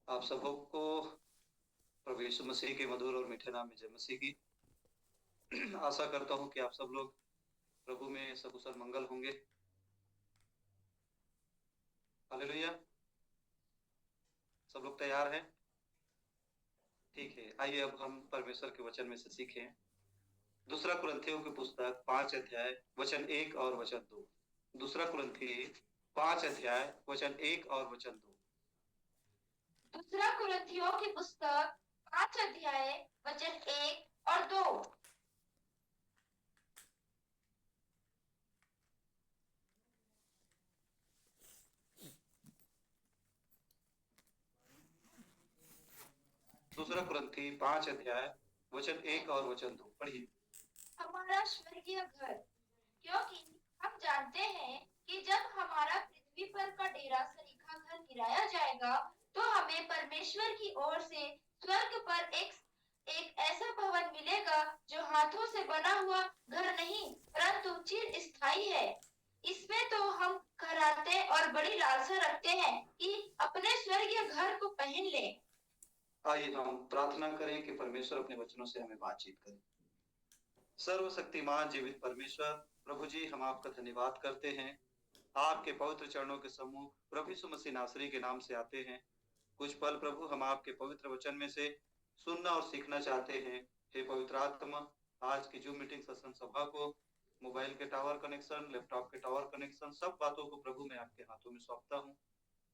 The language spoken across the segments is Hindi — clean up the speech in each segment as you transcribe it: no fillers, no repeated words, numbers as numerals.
आप सबको प्रभु यीशु मसीह के मधुर और मीठे नाम में जय मसीह की। आशा करता हूँ कि आप सब लोग प्रभु में सकुशल मंगल होंगे। हालेलुया। सब लोग तैयार हैं? ठीक है, आइए अब हम परमेश्वर के वचन में से सीखें। दूसरा कुरिन्थियों की पुस्तक 5 अध्याय वचन 1 और वचन 2। दूसरा कुरिन्थी 5 अध्याय वचन 1 और वचन 2। दूसरा कुरिन्थियों की पुस्तक 5 अध्याय वचन 1 और 2। दूसरा कुरिन्थी 5 अध्याय वचन 1 और वचन 2 पढ़िए। हमारा स्वर्गीय घर, क्योंकि हम जानते हैं कि जब हमारा पृथ्वी पर का डेरा सरीखा घर गिराया जाएगा, तो हमें परमेश्वर की ओर से स्वर्ग पर एक ऐसा भवन मिलेगा जो हाथों से बना हुआ घर नहीं, परंतु चिर स्थायी है। इसमें तो हम कराहते और बड़ी लालसा रखते हैं कि अपने स्वर्गीय घर को पहन लें। आइए हम प्रार्थना करें कि परमेश्वर अपने वचनों से हमें बातचीत करे। सर्वशक्तिमान जीवित परमेश्वर प्रभु जी, हम आपका धन्यवाद करते हैं। आपके पवित्र चरणों के सम्मुख प्रभु यीशु मसीह नासरी के नाम से आते हैं। कुछ पल प्रभु हम आपके पवित्र वचन में से सुनना और सीखना चाहते हैं। हे पवित्र आत्मा, आज की जूम मीटिंग सत्संग सभा को, मोबाइल के टावर कनेक्शन, लैपटॉप के टावर कनेक्शन, सब बातों को प्रभु मैं आपके हाथों में सौंपता हूँ।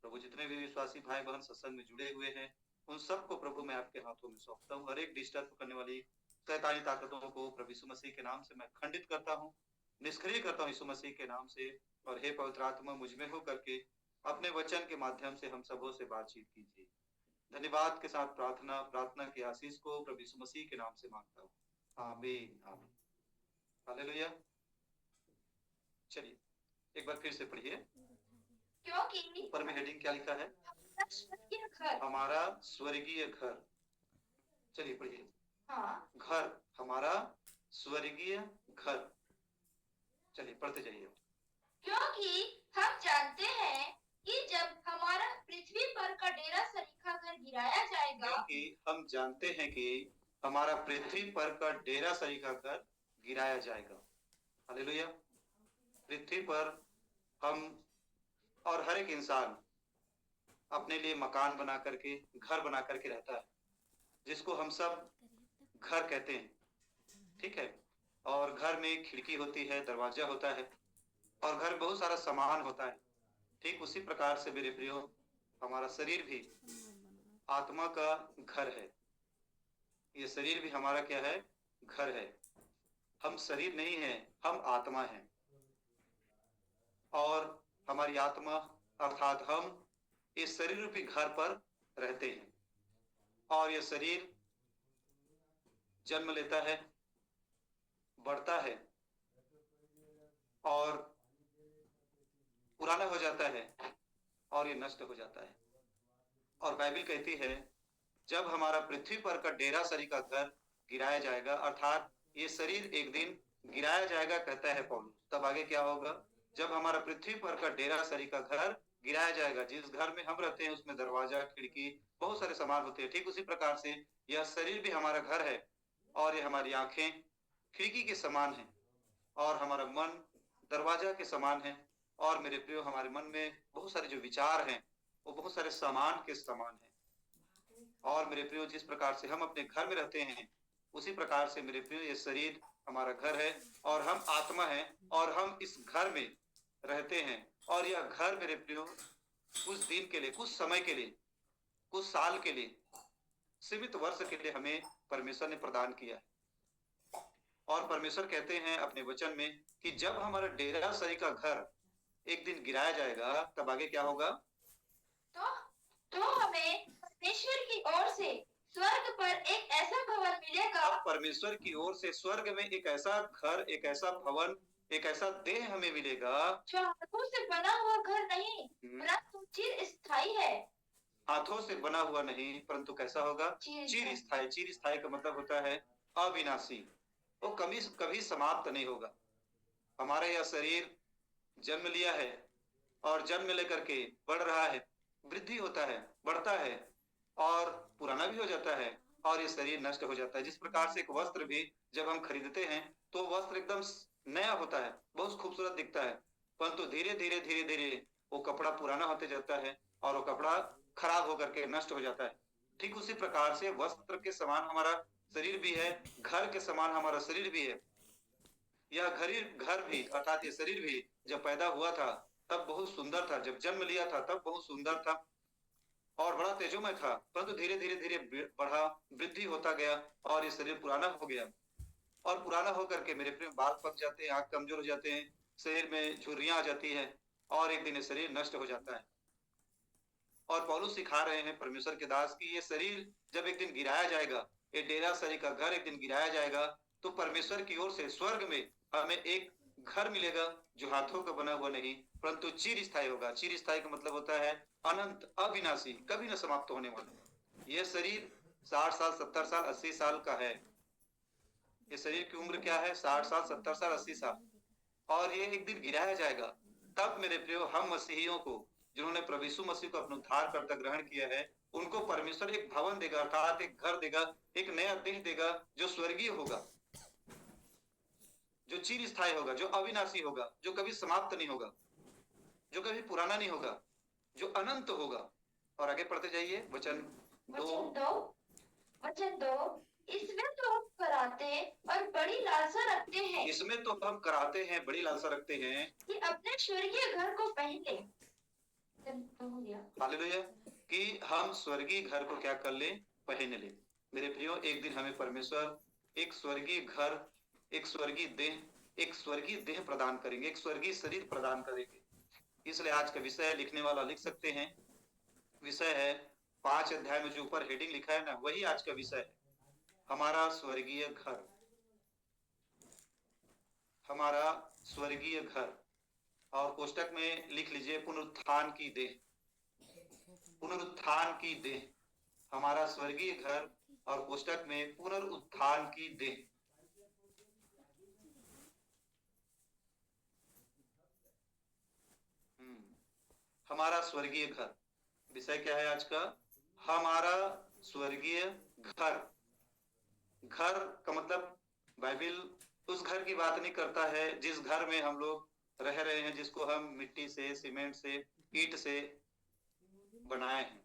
प्रभु, जितने भी विश्वासी भाई बहन सत्संग में जुड़े हुए हैं, उन सबको प्रभु मैं आपके हाथों में सौंपता हूँ। हर एक डिस्टर्ब करने वाली शैतानी ताकतों को प्रभु यीशु मसीह के नाम से मैं खंडित करता हूँ, निष्क्रिय करता हूँ यीशु मसीह के नाम से। और हे पवित्र आत्मा, मुझ में हो करके अपने वचन के माध्यम से हम सबों से बातचीत कीजिए। धन्यवाद के साथ प्रार्थना प्रार्थना की आशीष को प्रभु यीशु मसीह के नाम से मांगता हूँ, आमीन आमीन। हालेलुया। चलिए एक बार फिर से पढ़िए। क्योंकि ऊपर में हेडिंग क्या लिखा है? हमारा स्वर्गीय घर। हमारा स्वर्गीय घर। चलिए पढ़िए। हाँ, घर, हमारा स्वर्गीय घर। चलिए पढ़ते जाइए। क्योंकि हम जानते हैं कि जब हमारा पृथ्वी पर का डेरा सरीखा घर गिराया जाएगा, क्योंकि हम जानते हैं कि हमारा पृथ्वी पर का डेरा सरीखा घर गिराया जाएगा। हालेलुया। पृथ्वी पर हम और हर एक इंसान अपने लिए मकान बना करके, घर बना करके रहता है, जिसको हम सब घर कहते हैं। ठीक है। और घर में खिड़की होती है, दरवाजा होता है, और घर में बहुत सारा सामान होता है। ठीक उसी प्रकार से मेरे प्रियो, हमारा शरीर भी आत्मा का घर है। ये शरीर भी हमारा क्या है? घर है। हम शरीर नहीं है, हम आत्मा हैं। और हमारी आत्मा अर्थात हम इस शरीर रूपी घर पर रहते हैं। और यह शरीर जन्म लेता है, बढ़ता है और पुराना हो जाता है, और ये नष्ट हो जाता है। और बाइबल कहती है, जब हमारा पृथ्वी पर का डेरा सरी का घर गिराया जाएगा, अर्थात ये शरीर एक दिन गिराया जाएगा, कहता है पौलुस। तब आगे क्या होगा? जब हमारा पृथ्वी पर का डेरा सरी का घर गिराया जाएगा, जिस घर में हम रहते हैं उसमें दरवाजा, खिड़की, बहुत सारे सामान होते हैं। ठीक उसी प्रकार से यह शरीर भी हमारा घर है, और ये हमारी आंखें खिड़की के समान है, और हमारा मन दरवाजा के समान है। और मेरे प्रियो, हमारे मन में बहुत सारे जो विचार हैं, वो बहुत सारे सामान के समान है। और मेरे प्रियो, जिस प्रकार से हम अपने घर में रहते हैं, उसी प्रकार से मेरे प्रियो ये शरीर हमारा घर है, और हम आत्मा हैं, और हम इस घर में रहते हैं। और यह घर मेरे प्रियो कुछ दिन के लिए, कुछ समय के लिए, कुछ साल के लिए, सीमित वर्ष के लिए हमें परमेश्वर ने प्रदान किया है। और परमेश्वर कहते हैं अपने वचन में कि जब हमारा डेरा सरी का घर एक दिन गिराया जाएगा, तब आगे क्या होगा? तो हमें परमेश्वर की ओर से स्वर्ग पर एक ऐसा भवन मिलेगा। अब परमेश्वर की ओर से स्वर्ग में एक ऐसा घर, एक ऐसा भवन, एक ऐसा देह हमें मिलेगा जो हाथों से बना हुआ घर नहीं, परंतु चिर स्थायी है। हाथों से बना हुआ नहीं, परंतु कैसा होगा? चिर स्थायी। चिर स्थायी का मतलब होता है अविनाशी। वो कभी कभी समाप्त नहीं होगा। हमारा यह शरीर जन्म लिया है, और जन्म लेकर के बढ़ रहा है, वृद्धि होता है, बढ़ता है, और पुराना भी हो जाता है और ये शरीर नष्ट हो जाता है। जिस प्रकार से एक वस्त्र भी जब हम खरीदते हैं तो वस्त्र एकदम नया होता है, बहुत खूबसूरत दिखता है, परंतु धीरे धीरे धीरे धीरे वो कपड़ा पुराना होते जाता है और वो कपड़ा खराब होकर के नष्ट हो जाता है। ठीक उसी प्रकार से वस्त्र के समान हमारा शरीर भी है, घर के समान हमारा शरीर भी है। यह घर भी अर्थात ये शरीर भी जब पैदा हुआ था तब बहुत सुंदर था, जब जन्म लिया था तब बहुत सुंदर था और बड़ा तेजोमय था, परंतु धीरे धीरे धीरे बढ़ा, वृद्धि होता गया और ये शरीर पुराना हो गया। और पुराना होकर के मेरे प्रेम बाल पक जाते हैं, आंख कमजोर हो जाते हैं, शरीर में झुर्रियां आ जाती है और एक दिन ये शरीर नष्ट हो जाता है। और पौलुस सिखा रहे हैं परमेश्वर के दास की ये शरीर जब एक दिन गिराया जाएगा, ये डेरा सरी का घर एक दिन गिराया जाएगा, तो परमेश्वर की ओर से स्वर्ग में हमें एक घर मिलेगा जो हाथों का बना हुआ नहीं परंतु चिर स्थायी होगा। चिर स्थायी का मतलब होता है अनंत, अविनाशी, कभी न समाप्त होने वाला। यह शरीर 60 साल 70 साल 80 साल का है। ये शरीर की उम्र क्या है? 60 साल 70 साल 80 साल, और ये एक दिन गिराया जाएगा। तब मेरे प्रियो हम मसीहियों को, जिन्होंने प्रभु यीशु मसीह को अपना उद्धारकर्ता ग्रहण किया है, उनको परमेश्वर एक भवन देगा, अर्थात एक घर देगा, एक नया देह देगा जो स्वर्गीय होगा, जो चिर स्थायी होगा, जो अविनाशी होगा, जो कभी समाप्त नहीं होगा, जो कभी पुराना नहीं होगा, जो अनंत होगा। और आगे पढ़ते जाइए वचन वचन 2, इसमें तो हम कराते और बड़ी लालसा रखते हैं, इसमें तो हम कराते हैं, बड़ी लालसा रखते हैं कि अपने स्वर्गीय घर को पहन ले। हालेलुया, कि हम स्वर्गीय घर को क्या कर ले? पहन ले। मेरे प्रियो, एक दिन हमें परमेश्वर एक स्वर्गीय घर, एक स्वर्गीय देह, एक स्वर्गीय देह प्रदान करेंगे, एक स्वर्गीय शरीर प्रदान करेंगे। इसलिए आज का विषय लिखने वाला लिख सकते हैं, विषय है 5 अध्याय में जो ऊपर हेडिंग लिखा है ना, वही आज का विषय है, हमारा स्वर्गीय घर, हमारा स्वर्गीय घर। और कोष्टक में लिख लीजिए पुनरुत्थान की देह, पुनरुत्थान की देह, हमारा स्वर्गीय घर, और कोष्टक में पुनरुत्थान की देह। हमारा स्वर्गीय घर, विषय क्या है आज का? हमारा स्वर्गीय घर। घर का मतलब बाइबल उस घर की बात नहीं करता है जिस घर में हम लोग रह रहे हैं, जिसको हम मिट्टी से, सीमेंट से, ईंट से बनाए हैं,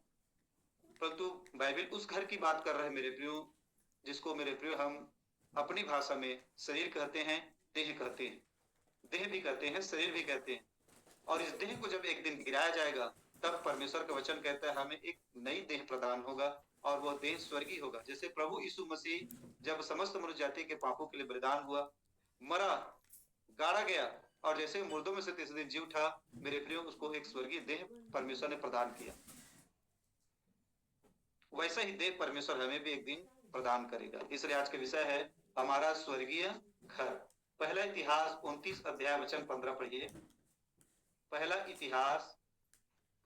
परंतु बाइबल उस घर की बात कर रहे हैं मेरे प्रियो, जिसको मेरे प्रियो हम अपनी भाषा में शरीर कहते हैं, देह कहते हैं, देह भी कहते हैं, शरीर भी कहते हैं। और इस देह को जब एक दिन गिराया जाएगा तब परमेश्वर का वचन कहता है हमें एक नई देह प्रदान होगा और वह देह स्वर्गीय होगा। जैसे प्रभु यीशु मसीह जब समस्त मनुष्य जाति के पापों के लिए बलिदान हुआ, मरा, गाड़ा गया और जैसे मुर्दों में से तीसरे दिन जी उठा, मेरे प्रियो उसको एक स्वर्गीय देह परमेश्वर ने प्रदान किया। वैसा ही देह परमेश्वर हमें भी एक दिन प्रदान करेगा। इसलिए आज का विषय है हमारा स्वर्गीय घर। पहला इतिहास 29 अध्याय वचन 15 पढ़िए। पहला इतिहास,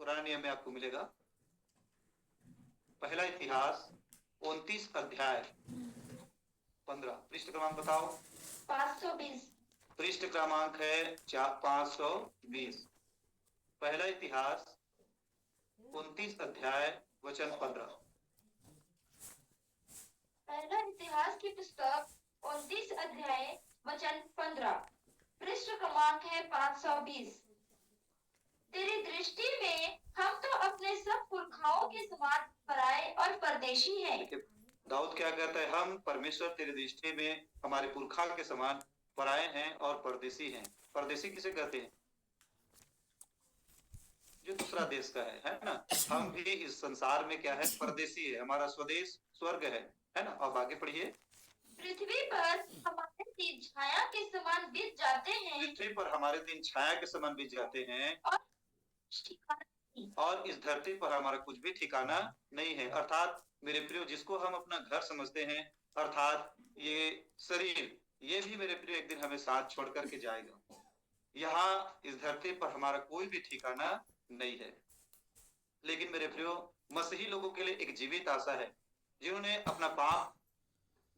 पुराने नियम में आपको मिलेगा, पहला इतिहास 29 अध्याय 15, पृष्ठ क्रमांक बताओ। 520। पृष्ठ क्रमांक है 520। पहला इतिहास 29 अध्याय वचन 15। पहला इतिहास की पुस्तक 29 अध्याय वचन 15, पृष्ठ क्रमांक है 520। तेरी दृष्टि में हम तो अपने सब पुरखाओं के समान पराए और परदेशी हैं। दाऊद क्या कहता है? हम परमेश्वर तेरी दृष्टि में हमारे पुरखा के समान पराए हैं और परदेशी हैं। परदेशी किसे कहते हैं? जो दूसरा देश का है ना। हम भी इस संसार में क्या है? परदेशी है, हमारा स्वदेश स्वर्ग है ना। अब आगे पढ़िए। पृथ्वी पर हमारे दिन छाया के समान बीत जाते हैं, पृथ्वी पर हमारे दिन छाया के समान बीत जाते हैं, और इस धरती पर हमारा कुछ भी ठिकाना नहीं है। अर्थात मेरे प्रियो, जिसको हम अपना घर समझते हैं, अर्थात ये शरीर, ये भी मेरे प्रियो एक दिन हमें साथ छोड़ करके जाएगा। यहाँ इस धरती पर हमारा कोई भी ठिकाना नहीं है। लेकिन मेरे प्रियो, मसीही लोगों के लिए एक जीवित आशा है, जिन्होंने अपना पाप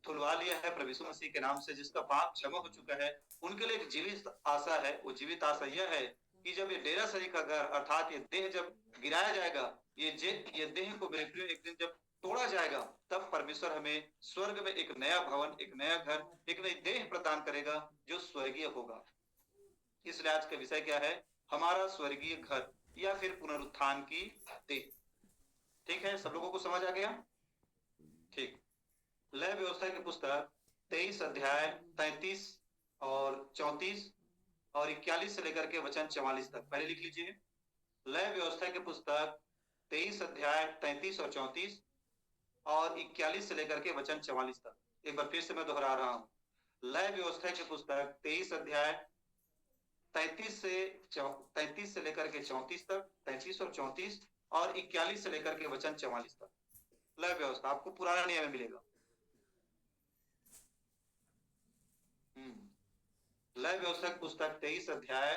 धुलवा लिया है प्रभु यीशु मसीह के नाम से, जिसका पाप क्षमा हो चुका है, उनके लिए एक जीवित आशा है। वो जीवित आशा यह है कि जब ये डेरा सरी का घर अर्थात ये देह जब गिराया जाएगा, ये देह को मेरे प्रियो एक दिन जब तोड़ा जाएगा, तब परमेश्वर हमें स्वर्ग में एक नया भवन, एक नया घर, एक नई देह प्रदान करेगा जो स्वर्गीय होगा। इसलिए आज का विषय क्या है? हमारा स्वर्गीय घर या फिर पुनरुत्थान की देह। ठीक है, सब लोगों को समझ आ गया? ठीक। लय व्यवस्था की पुस्तक 23 अध्याय 33 और 34 और 41 से लेकर के वचन 44 तक पहले लिख लीजिए। लय व्यवस्था की पुस्तक 23 अध्याय 33 और 34 और 41 से लेकर के वचन 44 तक। एक बार फिर से मैं दोहरा रहा हूं। लय व्यवस्था की पुस्तक 23 अध्याय 33 से लेकर के 34 तक, 33 और 34 और 41 से लेकर के वचन 44 तक। लय व्यवस्था आपको पुराना नियम में मिलेगा। लय व्यवस्था की पुस्तक 23 अध्याय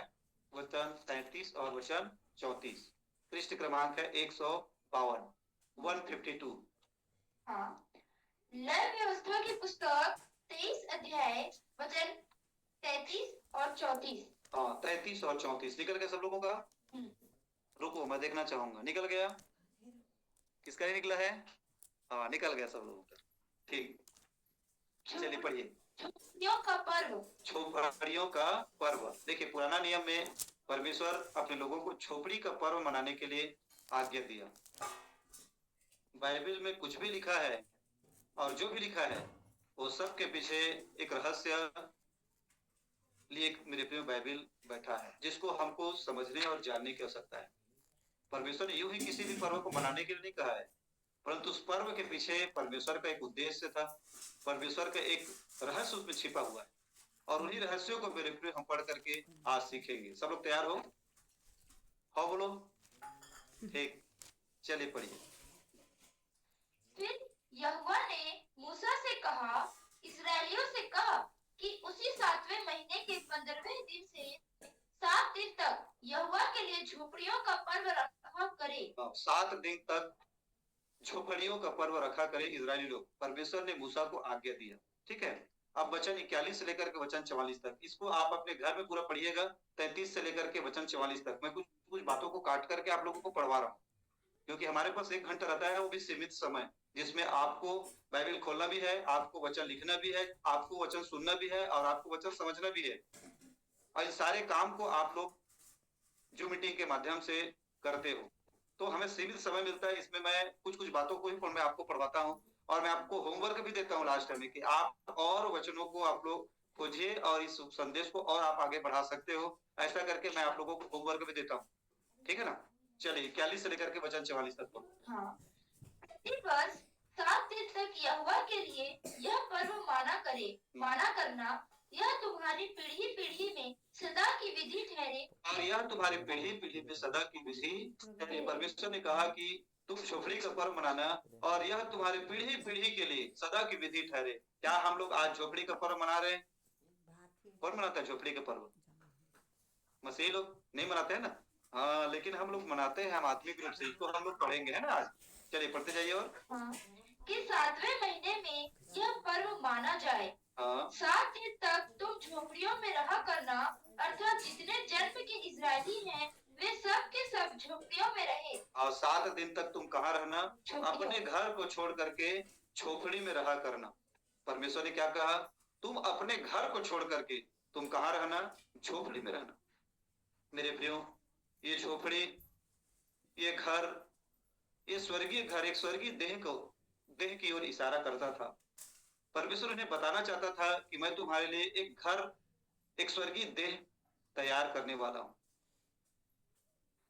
वचन 33 और वचन 34। पृष्ठ क्रमांक है 152, 152। हाँ, लय व्यवस्था की पुस्तक 23 अध्याय वचन 33 और 34। हाँ, 33 और 34 निकल गया सब लोगों का? रुको, मैं देखना चाहूंगा। निकल गया? किसका नहीं निकला है? हाँ, निकल गया सब लोगों का। ठीक, चलिए पढ़िए। झोपड़ियों का पर्व। झोपड़ियों का पर्व। देखिए, पुराना नियम में परमेश्वर अपने लोगों को झोपड़ी का पर्व मनाने के लिए आज्ञा दिया। बाइबल में कुछ भी लिखा है और जो भी लिखा है वो सब के पीछे एक रहस्य लिए मेरे प्रिय बाइबल बैठा है, जिसको हमको समझने और जानने की आवश्यकता है। परमेश्वर ने यूं ही किसी भी पर्व को मनाने के लिए नहीं कहा है, परंतु उस पर्व के पीछे परमेश्वर का एक उद्देश्य था। परमेश्वर का एक रहस्य उसमें छिपा हुआ है और उन्हीं रहस्यों को मेरे प्रिय हम पढ़ करके आज सीखेंगे। सब लोग तैयार हो? बोलो। ठीक, चलिए पढ़िए। फिर यहोवा ने मूसा से कहा, इस्राएलियों से कहा कि उसी 7वें महीने के 15वें दिन से 7 दिन तक यहोवा के लिए झोपड़ियों का पर्व रखा करे। 7 दिन तक झोपड़ियों का पर्व रखा करे इजरायली लोग। परमेश्वर ने मूसा को आज्ञा दिया। ठीक है, अब वचन 41 से लेकर के वचन 44 तक इसको आप अपने घर में पूरा पढ़िएगा। 33 से लेकर के वचन 44 तक मैं कुछ बातों को काट करके आप लोगों को पढ़वा रहा हूँ, क्योंकि हमारे पास 1 घंटा रहता है, वो भी सीमित समय, जिसमें आपको बाइबल खोलना भी है, आपको वचन लिखना भी है, आपको वचन सुनना भी है और आपको वचन समझना भी है। और इस सारे काम को आप लोग जूम मीटिंग के माध्यम से करते हो, तो हमें सीमित समय मिलता है। इसमें मैं कुछ बातों को ही मैं आपको पढ़वाता हूँ और मैं आपको होमवर्क भी देता हूँ लास्ट में कि आप और वचनों को आप लोग खोजिए और इस संदेश को और आप आगे बढ़ा सकते हो। ऐसा करके मैं आप लोगों को होमवर्क भी देता हूँ। ठीक है ना? चलिए 41 से लेकर के वचन 44 तक पढ़ो। हाँ, इस वर्ष 7 दिन तक यहोवा के लिए यह पर्व माना करना, यह तुम्हारी पीढ़ी पीढ़ी में सदा की विधि ठहरे। और यह तुम्हारी पीढ़ी पीढ़ी में सदा की विधि ठहरे। परमेश्वर ने कहा कि तुम झोपड़ी का पर्व मनाना और यह तुम्हारी पीढ़ी पीढ़ी के लिए सदा की विधि ठहरे। क्या हम लोग आज झोपड़ी का पर्व मना रहे हैं? कौन मनाता है झोपड़ी का पर्व? मसीही लोग नहीं मनाते हैं ना? हाँ, लेकिन हम लोग मनाते हैं, हम आत्मिक रूप से। इसको हम लोग पढ़ेंगे, है ना आज? चलिए पढ़ते जाइए। और हाँ, कि 7वें महीने में यह पर्व माना जाए। हाँ, 7 दिन तक तुम झोपड़ियों में रहा करना, अर्थात जितने जन्म के इजरायली हैं वे सब के सब झोपड़ियों में रहे। और 7 दिन तक तुम कहाँ रहना? झोपड़ियों। अपने घर को छोड़ करके झोपड़ी में रहा करना। परमेश्वर ने क्या कहा? तुम अपने घर को छोड़ करके तुम कहाँ रहना? झोपड़ी में रहना। मेरे प्रियो, ये झोपड़ी, ये घर, ये स्वर्गीय घर एक स्वर्गीय देह की ओर इशारा करता था। परमेश्वर उन्हें बताना चाहता था कि मैं तुम्हारे लिए एक घर, एक स्वर्गीय देह तैयार करने वाला हूं।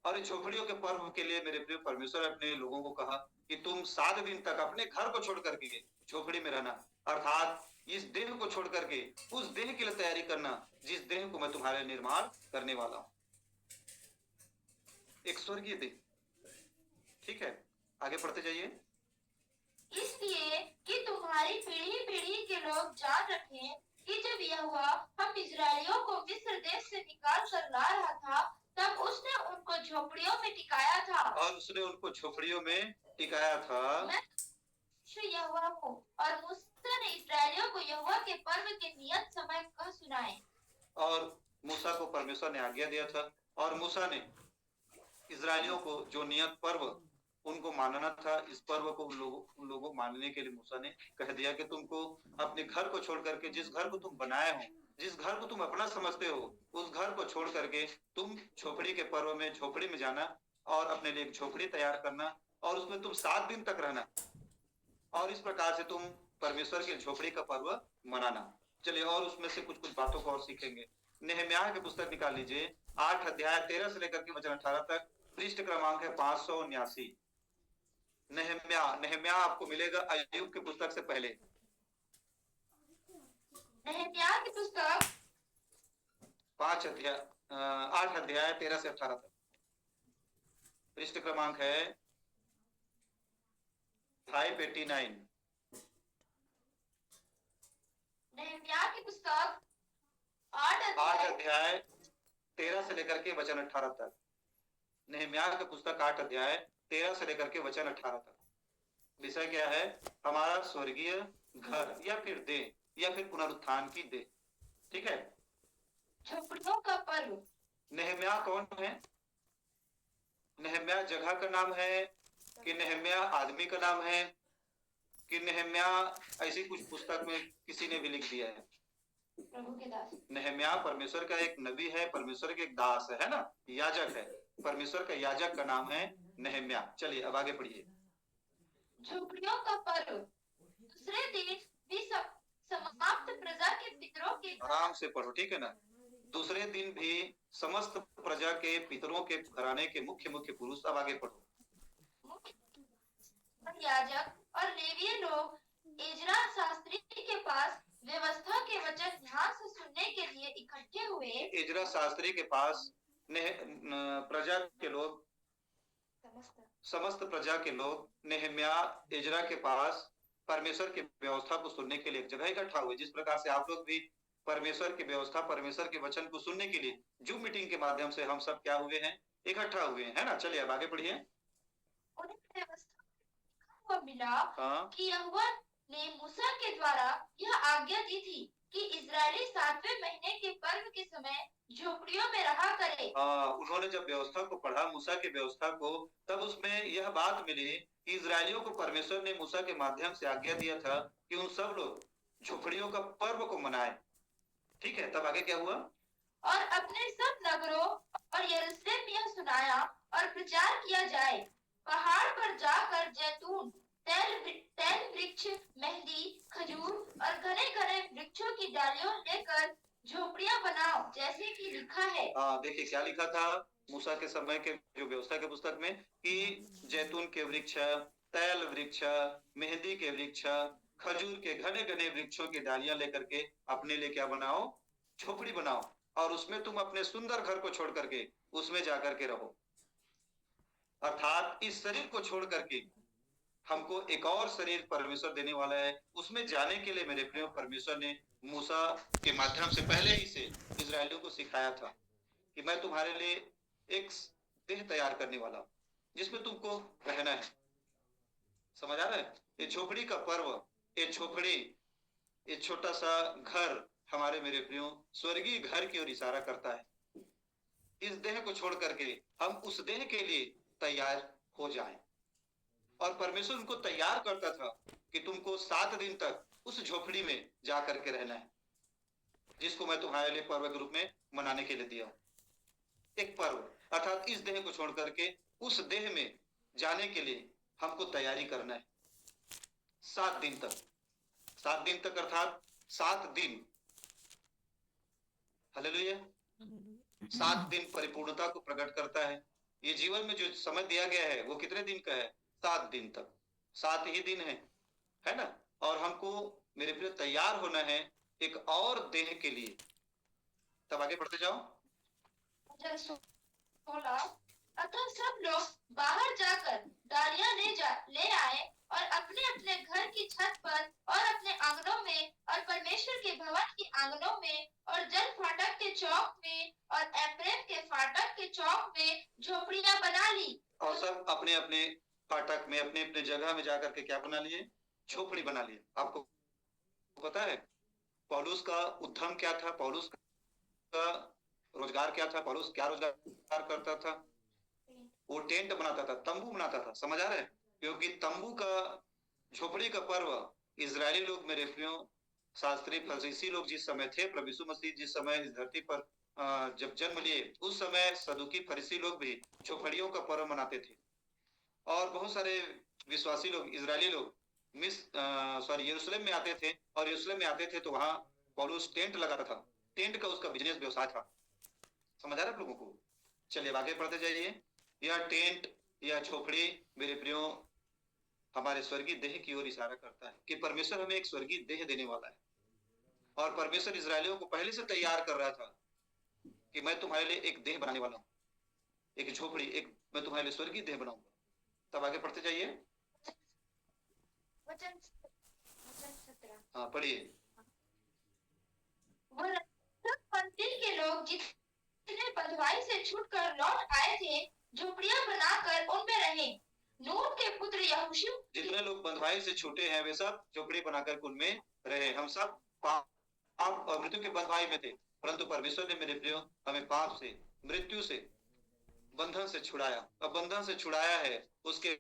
और इन झोपड़ियों के पर्व के लिए मेरे प्रिय परमेश्वर अपने लोगों को कहा कि तुम 7 दिन तक अपने घर को छोड़ करके झोपड़ी में रहना, अर्थात इस देह को छोड़ करके उस देह के लिए तैयारी करना जिस देह को मैं तुम्हारे निर्माण करने वाला हूं, एक स्वर्गीय देह। ठीक है, आगे पढ़ते जाइए। इसलिए कि तुम्हारी पीढ़ी पीढ़ी के लोग जान रखें कि जब यहोवा हम इजरायलियों को मिस्र देश से निकाल कर ला रहा था, तब उसने उनको झोपड़ियों में टिकाया था। और उसने उनको झोपड़ियों में टिकाया था। मैं यहोवा हूँ। और मूसा ने इस्राएलियों को यहोवा के पर्व के नियत समय कह सुनाए। और मूसा को परमेश्वर ने आज्ञा दिया था और मूसा ने इजरायलियों को जो नियत पर्व उनको मानना था, इस पर्व को उन लोगों मानने के लिए मूसा ने कह दिया कि तुमको अपने घर को छोड़ करके, जिस घर को तुम बनाए हो, जिस घर को तुम अपना समझते हो, उस घर को छोड़ करके तुम झोपड़ी के पर्व में झोपड़ी में जाना और अपने लिए एक झोपड़ी तैयार करना और उसमें तुम 7 दिन तक रहना और इस प्रकार से तुम परमेश्वर की झोपड़ी का पर्व मनाना। चलिए और उसमें से कुछ कुछ बातों को और सीखेंगे। नेहम्याह की पुस्तक निकाल लीजिए, 8 अध्याय 13 से लेकर के वचन 18 तक, पृष्ठ क्रमांक है 579। नेहम्याह नेहम्याह आपको मिलेगा अय्यूब की पुस्तक से पहले। नहम्याह की पुस्तक 8 अध्याय 13 से 18 तक, पृष्ठ क्रमांक है 589। नहम्याह की पुस्तक 8 अध्याय 13 से लेकर के वचन 18 तक। नेहम्याह की पुस्तक 8 अध्याय 13 से लेकर के वचन 18 तक। विषय क्या है? हमारा स्वर्गीय घर या फिर देह या फिर पुनरुत्थान की देह। ठीक है, झोपड़ियों का पर्व। नेहम्याह कौन है? नेहम्याह जगह का नाम है कि नेहम्याह आदमी का नाम है कि नेहम्याह ऐसी कुछ पुस्तक में किसी ने भी लिख दिया है? प्रभु के दास। नेहम्याह परमेश्वर का एक नबी है, परमेश्वर के एक दास है ना, याजक है। परमेश्वर का याजक का नाम है नेहम्याह। चलिए अब आगे पढ़िए। झोपड़ियों का पर्व। दूसरे दिन भी समाप्त प्रजा के पितरों के आराम से पढ़ो, ठीक है ना। दूसरे दिन भी समस्त प्रजा के पितरों के घराने के मुख्य पुरुष। अब आगे पढ़ो। याजक और लेवीय लोग एजरा शास्त्री के पास व्यवस्था के वचन ध्यान से सुनने के लिए इकट्ठे हुए। एजरा शास्त्री के पास प्रजा के लोग, समस्त प्रजा के लोग नेहम्याह एजरा के पास परमेश्वर की व्यवस्था को सुनने के लिए एक जगह इकट्ठा हुए। जिस प्रकार से आप लोग भी परमेश्वर की व्यवस्था, परमेश्वर के वचन को सुनने के लिए जूम मीटिंग के माध्यम से हम सब क्या हुए हैं? इकट्ठा हुए हैं, है ना। चलिए अब आगे पढ़िए। उन्हें व्यवस्था को मिला कि यहोवा ने मूसा के द्वारा यह आज्ञा दी थी कि इजरायली 7वें महीने के पर्व के समय झोपड़ियों में रहा करे। उन्होंने जब व्यवस्था को पढ़ा, मूसा की व्यवस्था को, तब उसमें यह बात मिली कि इजरायलियों को परमेश्वर ने मूसा के माध्यम से आज्ञा दिया था कि उन सब लोग झोपड़ियों का पर्व को मनाए। ठीक है, तब आगे क्या हुआ? और अपने सब नगरों और यरूशलेम में यह सुनाया और प्रचार किया जाए, पहाड़ पर जाकर जैतून, तेल वृक्ष, मेहंदी, खजूर और घने घने वृक्षों की डालियों लेकर झोपड़ियां बनाओ, जैसे कि लिखा है। देखिए क्या लिखा था मूसा के समय के जो व्यवस्था के पुस्तक में कि जैतून के वृक्ष, तैल वृक्ष, मेहंदी के वृक्ष, खजूर के घने घने वृक्षों की डालियां लेकर के अपने लिए क्या बनाओ? झोपड़ी बनाओ और उसमें तुम अपने सुंदर घर को छोड़ करके उसमें जाकर के रहो। अर्थात इस शरीर को छोड़ करके हमको एक और शरीर परमेश्वर देने वाला है। उसमें जाने के लिए मेरे प्रिय परमेश्वर ने मूसा के माध्यम से पहले ही से इजरायलियों को सिखाया था कि मैं तुम्हारे लिए एक देह तैयार करने वाला हूं जिसमें तुमको रहना है। समझ आ रहा है? ये झोपड़ी का पर्व, ये झोपड़ी, ये छोटा सा घर हमारे मेरे प्रियो स्वर्गीय घर की ओर इशारा करता है। इस देह को छोड़ करके हम उस देह के लिए तैयार हो जाएं। और परमेश्वर उनको तैयार करता था कि तुमको 7 दिन तक उस झोपड़ी में जा करके रहना है, जिसको मैं तुम्हारे लिए पर्व के रूप में मनाने के लिए दिया हूं। एक पर्व, अर्थात इस देह को छोड़ करके उस देह में जाने के लिए हमको तैयारी करना है 7 दिन तक। 7 दिन तक अर्थात 7 दिन, हालेलुया, 7 दिन परिपूर्णता को प्रकट करता है। ये जीवन में जो समय दिया गया है वो कितने दिन का है? 7 दिन तक। 7 ही दिन है ना। और हमको मेरे प्रिय तैयार होना है एक और देह के लिए। तब आगे बढ़ते जाओ। अतः सब लोग बाहर जाकर डालियां ले आए और अपने अपने घर की छत पर और अपने आंगनों में और परमेश्वर के भवन के आंगनों में और जल फाटक के चौक में और एप्रैम के फाटक के चौक में झोपड़ियां बना ली। और सब अपने अपने फाटक में, अपने अपने जगह में जाकर के क्या बना लिए? झोपड़ी बना लिए। आपको पता है पौलुस का उद्यम क्या था? पौलुस का रोजगार क्या था? पौलुस क्या रोजगार करता था? वो टेंट बनाता था, तंबू बनाता था। समझ आ रहा है? क्योंकि तंबू का, झोपड़ी का पर्व इजरायली लोग, मेरे प्रियो, शास्त्री फरीसी लोग जिस समय थे, प्रभु यीशु मसीह जिस समय इस धरती पर जब जन्म लिए, उस समय सदुकी फरीसी लोग भी झोपड़ियों का पर्व मनाते थे। और बहुत सारे विश्वासी लोग, इजरायली लोग यरूशलेम में आते थे, और यरूशलेम में आते थे तो वहां पौलुस टेंट लगाता था। टेंट का उसका बिजनेस व्यवसाय था। समझ आ रहा है आप लोगों को? चलिए अब आगे बढ़ते जाइए। यह टेंट, यह झोपड़ी, मेरे प्रियो, हमारे स्वर्गीय देह की ओर इशारा करता है कि परमेश्वर हमें एक स्वर्गीय देह देने वाला है। और परमेश्वर इजरायलियों को पहले से तैयार कर रहा था कि मैं तुम्हारे लिए एक देह बनाने वाला हूँ, एक झोपड़ी, एक मैं तुम्हारे लिए स्वर्गीय देह बनाऊंगा। तब आगे पढ़ते जाइए। वचन 17। हाँ पढ़िए। वह रक्षक मंदिर के लोग जितने बंधुआई से छूटकर लौट आए थे, झोपड़ियां बनाकर उनमें रहे। नून के पुत्र यहोशू, जितने लोग बंधुआई से छूटे हैं वे सब झोपड़ी बनाकर उनमें रहे। हम सब पाप और मृत्यु के बंधुआई में थे, परंतु परमेश्वर ने, मेरे प्रियो, हमें पाप से, मृत्यु से, बंधन से छुड़ाया। अब बंधन से छुड़ाया है, उसके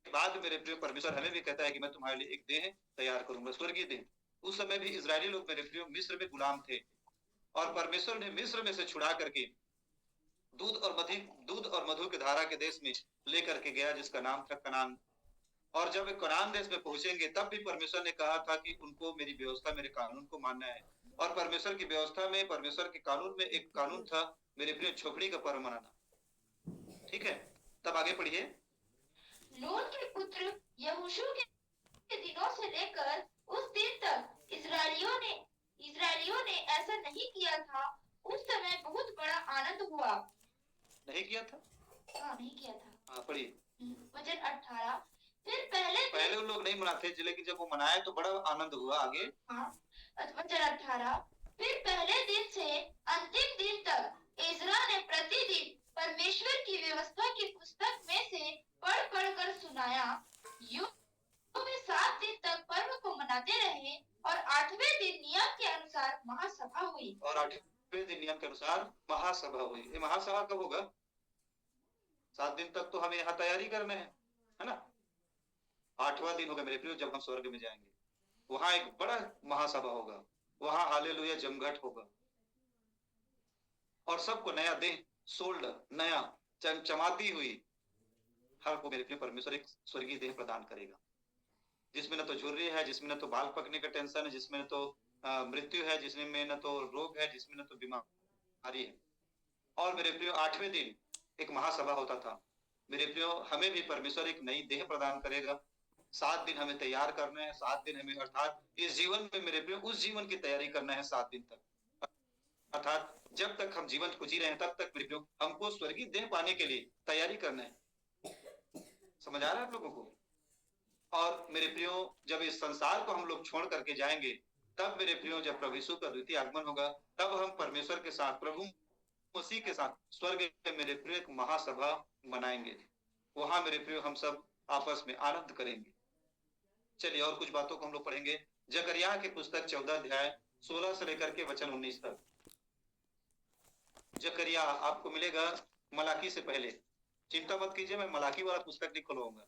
बाद मेरे प्रियो परमेश्वर हमें भी कहता है कि मैं तुम्हारे लिए एक देह तैयार करूंगा, स्वर्गीय देह। उस समय भी इजरायली लोग, मेरे प्रियो, मिस्र में गुलाम थे, और परमेश्वर ने मिस्र में से छुड़ा करके दूध और मधु की धारा के देश में लेकर के गया, जिसका नाम था कनान। और जब वे कनान देश में पहुंचेंगे, तब भी परमेश्वर ने कहा था कि उनको मेरी व्यवस्था, मेरे कानून को मानना है। और परमेश्वर की व्यवस्था में, परमेश्वर के कानून में एक कानून था, मेरे प्रिय, झोपड़ी का पर्व मनाना। ठीक है, तब आगे पढ़िए। नून के पुत्र यहोशू के दिनों से लेकर उस दिन तक इजरायलियों ने ऐसा नहीं किया था। उस समय बहुत बड़ा आनंद हुआ। नहीं किया था? हाँ, नहीं किया था। हाँ पढ़िए। वचन 18। फिर पहले उन लोग नहीं मनाते, लेकिन जब वो मनाए तो बड़ा आनंद हुआ। आगे। हाँ, वचन 18। फिर पहले दिन से अंतिम दिन तक इज़रा ने प्रतिदिन परमेश्वर की व्यवस्था की पुस्तक में से पढ़ पढ़ कर सुनाया। यूं वे 7 दिन तक पर्व को मनाते रहे, और 8वें दिन नियम के अनुसार महासभा हुई। और 8वें दिन नियम के अनुसार महासभा हुई। ये महासभा कब होगा? 7 दिन तक तो हमें यहाँ तैयारी करने है ना? 8वां दिन होगा मेरे प्रियो, जब हम स्वर्ग में जाएंगे, वहां एक बड़ा महासभा होगा। वहां हालेलुया जमघट होगा, और सबको नया देह, सोल्ड, नया चमचमाती हुई हर को, मेरे प्रिय, परमेश्वर एक स्वर्गीय देह प्रदान करेगा, जिसमें न तो झुर्री है, जिसमें न तो बाल पकने का टेंशन है, जिसमें न तो मृत्यु है, जिसमें न तो रोग है, जिसमें न तो बीमारी है। और मेरे प्रियो, 8वें दिन एक महासभा होता था। मेरे प्रियो, हमें भी परमेश्वर एक नई देह प्रदान करेगा। 7 दिन हमें तैयार करना है। 7 दिन हमें, अर्थात इस जीवन में मेरे प्रियो, उस जीवन की तैयारी करना है 7 दिन तक। अर्थात जब तक हम जीवन को जी रहे हैं, तब तक मेरे प्रियो, हमको स्वर्गीय देह पाने के लिए तैयारी करना है। समझ आ रहा है आप लोगों को? और मेरे प्रियो, जब इस संसार को हम लोग छोड़ करके जाएंगे, तब मेरे प्रियो, जब प्रभु यीशु का द्वितीय आगमन होगा, तब हम परमेश्वर के साथ, प्रभु मसीह के साथ स्वर्ग में, मेरे प्रियो, एक महासभा मनाएंगे। वहां मेरे प्रियो, हम सब आपस में आनंद करेंगे। चलिए और कुछ बातों को हम लोग पढ़ेंगे। जकरिया की पुस्तक 14 अध्याय 16 से लेकर के वचन 19 तक। जकरिया आपको मिलेगा मलाकी से पहले। चिंता मत कीजिए, मैं मलाकी वाला पुस्तक नहीं खुलवाऊंगा।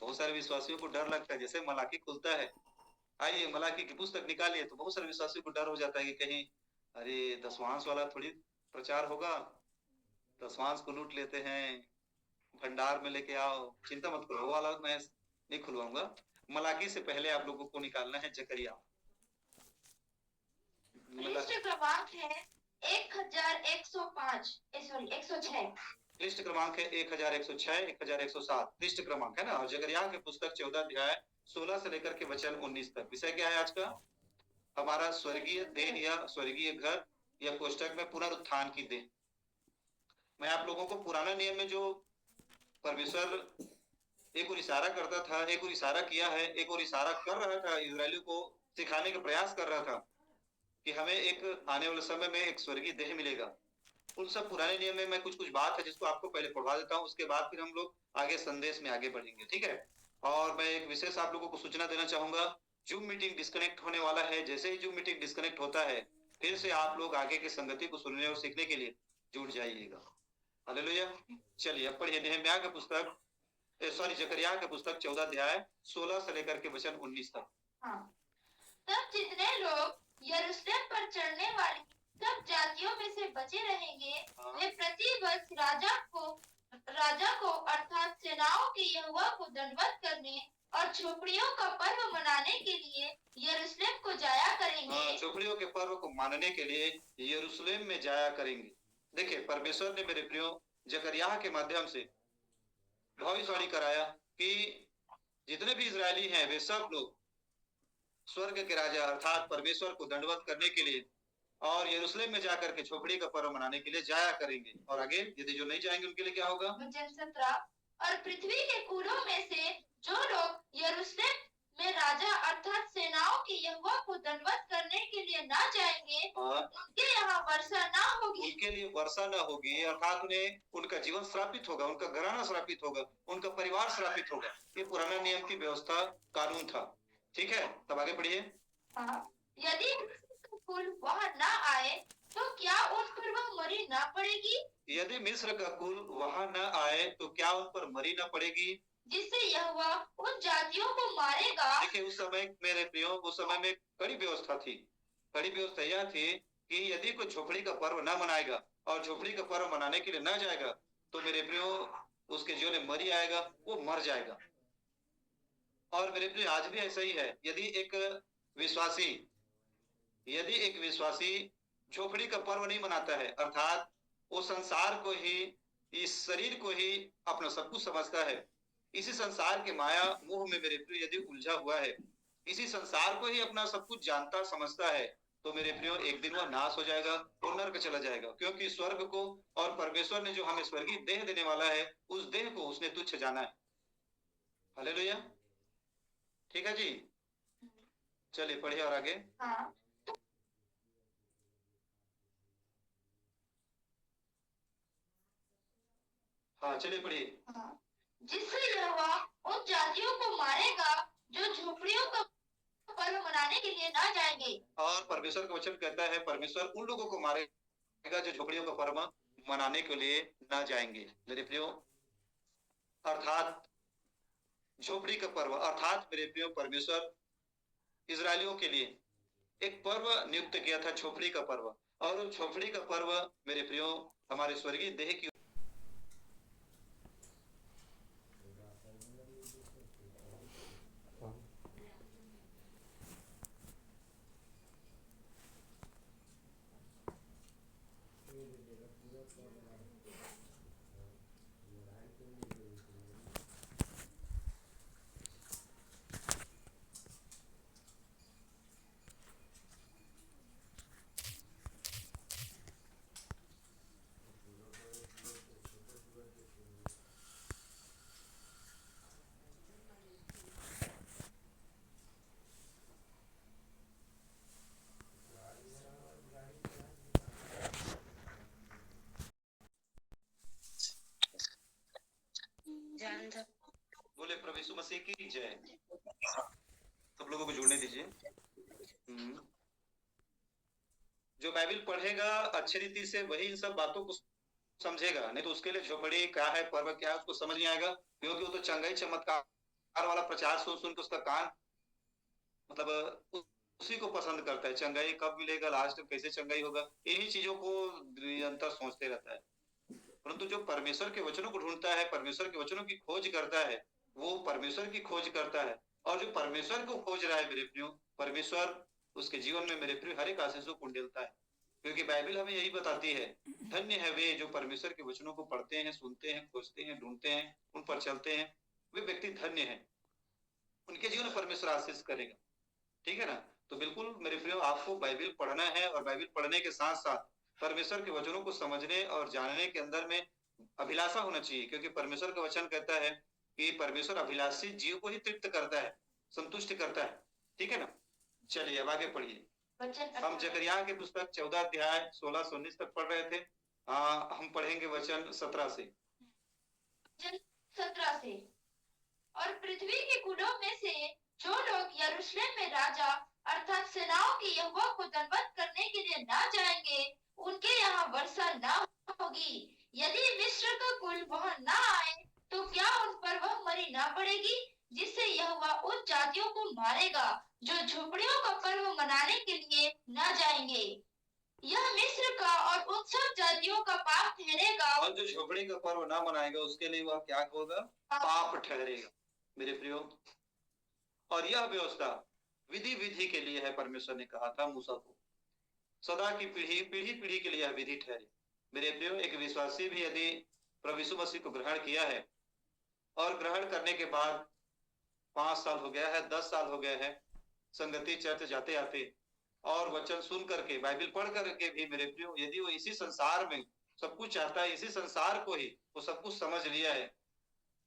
बहुत सारे विश्वासियों को डर लगता है, जैसे मलाकी खुलता है, आइए मलाकी की पुस्तक निकालिए, तो बहुत सारे विश्वासियों को डर हो जाता है कि कहीं अरे दसवांश वाला थोड़ी प्रचार होगा, दसवांश को लूट लेते हैं, भंडार में लेके आओ। चिंता मत करो, वो वाला मैं नहीं खुलवाऊंगा। मलाकी से पहले आप लोगों को निकालना है जकरिया। लिस्ट क्रमांक है 1105, सॉरी 106। लिस्ट क्रमांक है 1106, 1107 लिस्ट क्रमांक है ना। और जकरिया की पुस्तक 14 अध्याय 16 से लेकर के वचन 19 तक। विषय क्या है आज का? हमारा स्वर्गीय देह या स्वर्गीय घर, या पुस्तक में पुनरुत्थान की देह। मैं आप लोगों को पुराना नियम में जो परमेश्वर एक और इशारा करता था, एक और इशारा किया है, एक और इशारा कर रहा था, इजरायलियों को सिखाने का प्रयास कर रहा था कि हमें एक आने वाले समय में एक स्वर्गीय देह मिलेगा। उन सब पुराने नियम में मैं कुछ बात है जिसको आपको पहले पढ़वा देता हूँ, उसके बाद फिर हम लोग आगे संदेश में आगे बढ़ेंगे। ठीक है? और मैं एक विशेष आप लोगों को सूचना देना चाहूंगा। जूम मीटिंग डिस्कनेक्ट होने वाला है। जैसे ही जूम मीटिंग डिस्कनेक्ट होता है, फिर से आप लोग आगे की संगति को सुनने और सीखने के लिए जुट जाइएगा। हालेलुया। चलिए अब पढ़िए नहम्याह की पुस्तक, जकरिया की पुस्तक 14 अध्याय 16 से लेकर के वचन 19 तक। हाँ। तब जितने लोग यरूशलेम पर चढ़ने वाली सब जातियों में से बचे रहेंगे, हाँ। वे प्रतिवर्ष राजा को अर्थात सेनाओं के यहोवा को दंडवत करने और झोपड़ियों का पर्व मनाने के लिए यरूशलेम को जाया करेंगे। झोपड़ियों के पर्व को मानने के लिए यरूशलेम में जाया करेंगे। देखिए परमेश्वर ने मेरे प्रियो जकरिया के माध्यम से भविष्यवाणी कराया कि जितने भी इजरायली हैं वे सब लोग स्वर्ग के राजा अर्थात परमेश्वर को दंडवत करने के लिए और यरूशलेम में जाकर के झोपड़ी का पर्व मनाने के लिए जाया करेंगे। और आगे यदि जो नहीं जाएंगे उनके लिए क्या होगा? वचन 17, और पृथ्वी के कुलों में से जो लोग यरूशलेम में राजा अर्थात सेनाओं के यहोवा को दंडवत करने के लिए ना जाएंगे, उनके यहाँ वर्षा ना होगी। उनके लिए वर्षा ना होगी अर्थात उन्हें उनका जीवन श्रापित होगा, उनका घराना श्रापित होगा, उनका परिवार श्रापित होगा। ये पुराना नियम की व्यवस्था कानून था। ठीक है, तब आगे बढ़िए। यदि कुल वहां ना आए तो क्या उन पर वह मरी ना पड़ेगी? यदि मिस्र का कुल वहां न आए तो क्या उन पर मरी न पड़ेगी? जिससे यहोवा उन जातियों को मारेगा। देखिए उस समय मेरे प्रियो, उस समय में कड़ी व्यवस्था थी। कड़ी व्यवस्था यह थी कि यदि कोई झोपड़ी का पर्व न मनाएगा और झोपड़ी का पर्व मनाने के लिए न जाएगा तो मेरे प्रियो उसके जीवन में मरी आएगा, वो मर जाएगा। और मेरे प्रियो आज भी ऐसा ही है। यदि एक विश्वासी झोपड़ी का पर्व नहीं मनाता है अर्थात वो संसार को ही, इस शरीर को ही अपना सब कुछ समझता है, इसी संसार के माया मोह में मेरे प्रिय यदि उलझा हुआ है, इसी संसार को ही अपना सब कुछ जानता समझता है, तो मेरे प्रियो एक दिन वह नाश हो जाएगा और नरक चला जाएगा। क्योंकि स्वर्ग को और परमेश्वर ने जो हमें स्वर्गीय देह देने वाला है उस देह को उसने तुच्छ जाना है। हालेलुया। ठीक है जी, चलिए पढ़िए और आगे। हाँ चलिए पढ़िए। जिससे यहोवा उन जातियों को मारेगा जो झोपड़ियों का पर्व मनाने के लिए ना जाएंगे। और परमेश्वर का वचन कहता है परमेश्वर उन लोगों को मारेगा जो झोपड़ियों का पर्व मनाने के लिए ना जाएंगे। मेरे प्रियो अर्थात झोपड़ी का पर्व अर्थात मेरे प्रियो परमेश्वर इजरायलियों के लिए एक पर्व नियुक्त किया था, झोपड़ी का पर्व। और झोपड़ी का पर्व मेरे प्रियो हमारे स्वर्गीय देह की बोले प्रभु यीशु मसीह की जय। सब लोगों को जुड़ने दीजिए। जो बाइबल पढ़ेगा अच्छी रीति से वही इन सब बातों को समझेगा, नहीं तो उसके लिए झोपड़ी क्या है, पर्व क्या है, उसको समझ नहीं आएगा। क्योंकि वो तो चंगाई चमत्कार वाला प्रचार सुन सुन के उसका कान मतलब उसी को पसंद करता है। चंगाई कब मिलेगा, लास्ट में कैसे चंगाई होगा, इन्हीं चीजों को निरंतर सोचते रहता है। परंतु जो परमेश्वर के वचनों को ढूंढता है, परमेश्वर के वचनों की खोज करता है, वो परमेश्वर की खोज करता है। और जो परमेश्वर को खोज रहा है मेरे प्रियो, परमेश्वर उसके जीवन में मेरे प्रियो हर एक आशीषों को उंडेलता है। क्योंकि बाइबल हमें यही बताती है, धन्य है वे जो परमेश्वर के वचनों को पढ़ते हैं, सुनते हैं, खोजते हैं, ढूंढते हैं, उन पर चलते हैं। वे व्यक्ति धन्य है, उनके जीवन में परमेश्वर आशीष करेगा। ठीक है ना। तो बिल्कुल मेरे प्रियो आपको बाइबल पढ़ना है और बाइबल पढ़ने के साथ साथ परमेश्वर के वचनों को समझने और जानने के अंदर में अभिलाषा होना चाहिए। क्योंकि परमेश्वर का वचन कहता है कि परमेश्वर अभिलाषी जीव को ही तृप्त करता है, संतुष्ट करता है। ठीक है ना। चलिए अब आगे पढ़िए। हम जकरिया की पुस्तक 14 अध्याय 16 से 19 तक पढ़ रहे थे। हम पढ़ेंगे वचन 17 से। 17 से, और पृथ्वी के कुलों में से जो लोग यरूशलेम में राजा अर्थात सेनाओं के यहोवा को दंडवत करने मनाने के लिए ना जाएंगे, उनके यहाँ वर्षा ना होगी। यदि मिस्र का कुल वहां ना आए, तो क्या उन पर वह मरी ना पड़ेगी, जिससे यहोवा उन जातियों को मारेगा जो झोपड़ियों का पर्व मनाने के लिए ना जाएंगे। यह मिस्र का और उन सब जातियों का पाप ठहरेगा। और जो झोपड़ी का पर्व ना मनाएगा उसके लिए वह क्या होगा? पाप ठहरेगा मेरे प्रियो। और यह व्यवस्था विधि विधि के लिए है। परमेश्वर ने कहा था मूसा को, सदा की पीढ़ी पीढ़ी पीढ़ी के लिए यह विधि ठहरे। मेरे प्रियो, एक विश्वासी भी यदि प्रभु यीशु मसीह को ग्रहण किया है और ग्रहण करने के बाद 5 साल हो गया है, 10 साल हो गया है संगति चर्च जाते आते, और वचन सुन करके बाइबल पढ़ करके भी मेरे प्रियो, यदि वो इसी संसार में सब कुछ चाहता है, इसी संसार को ही वो सब कुछ समझ लिया है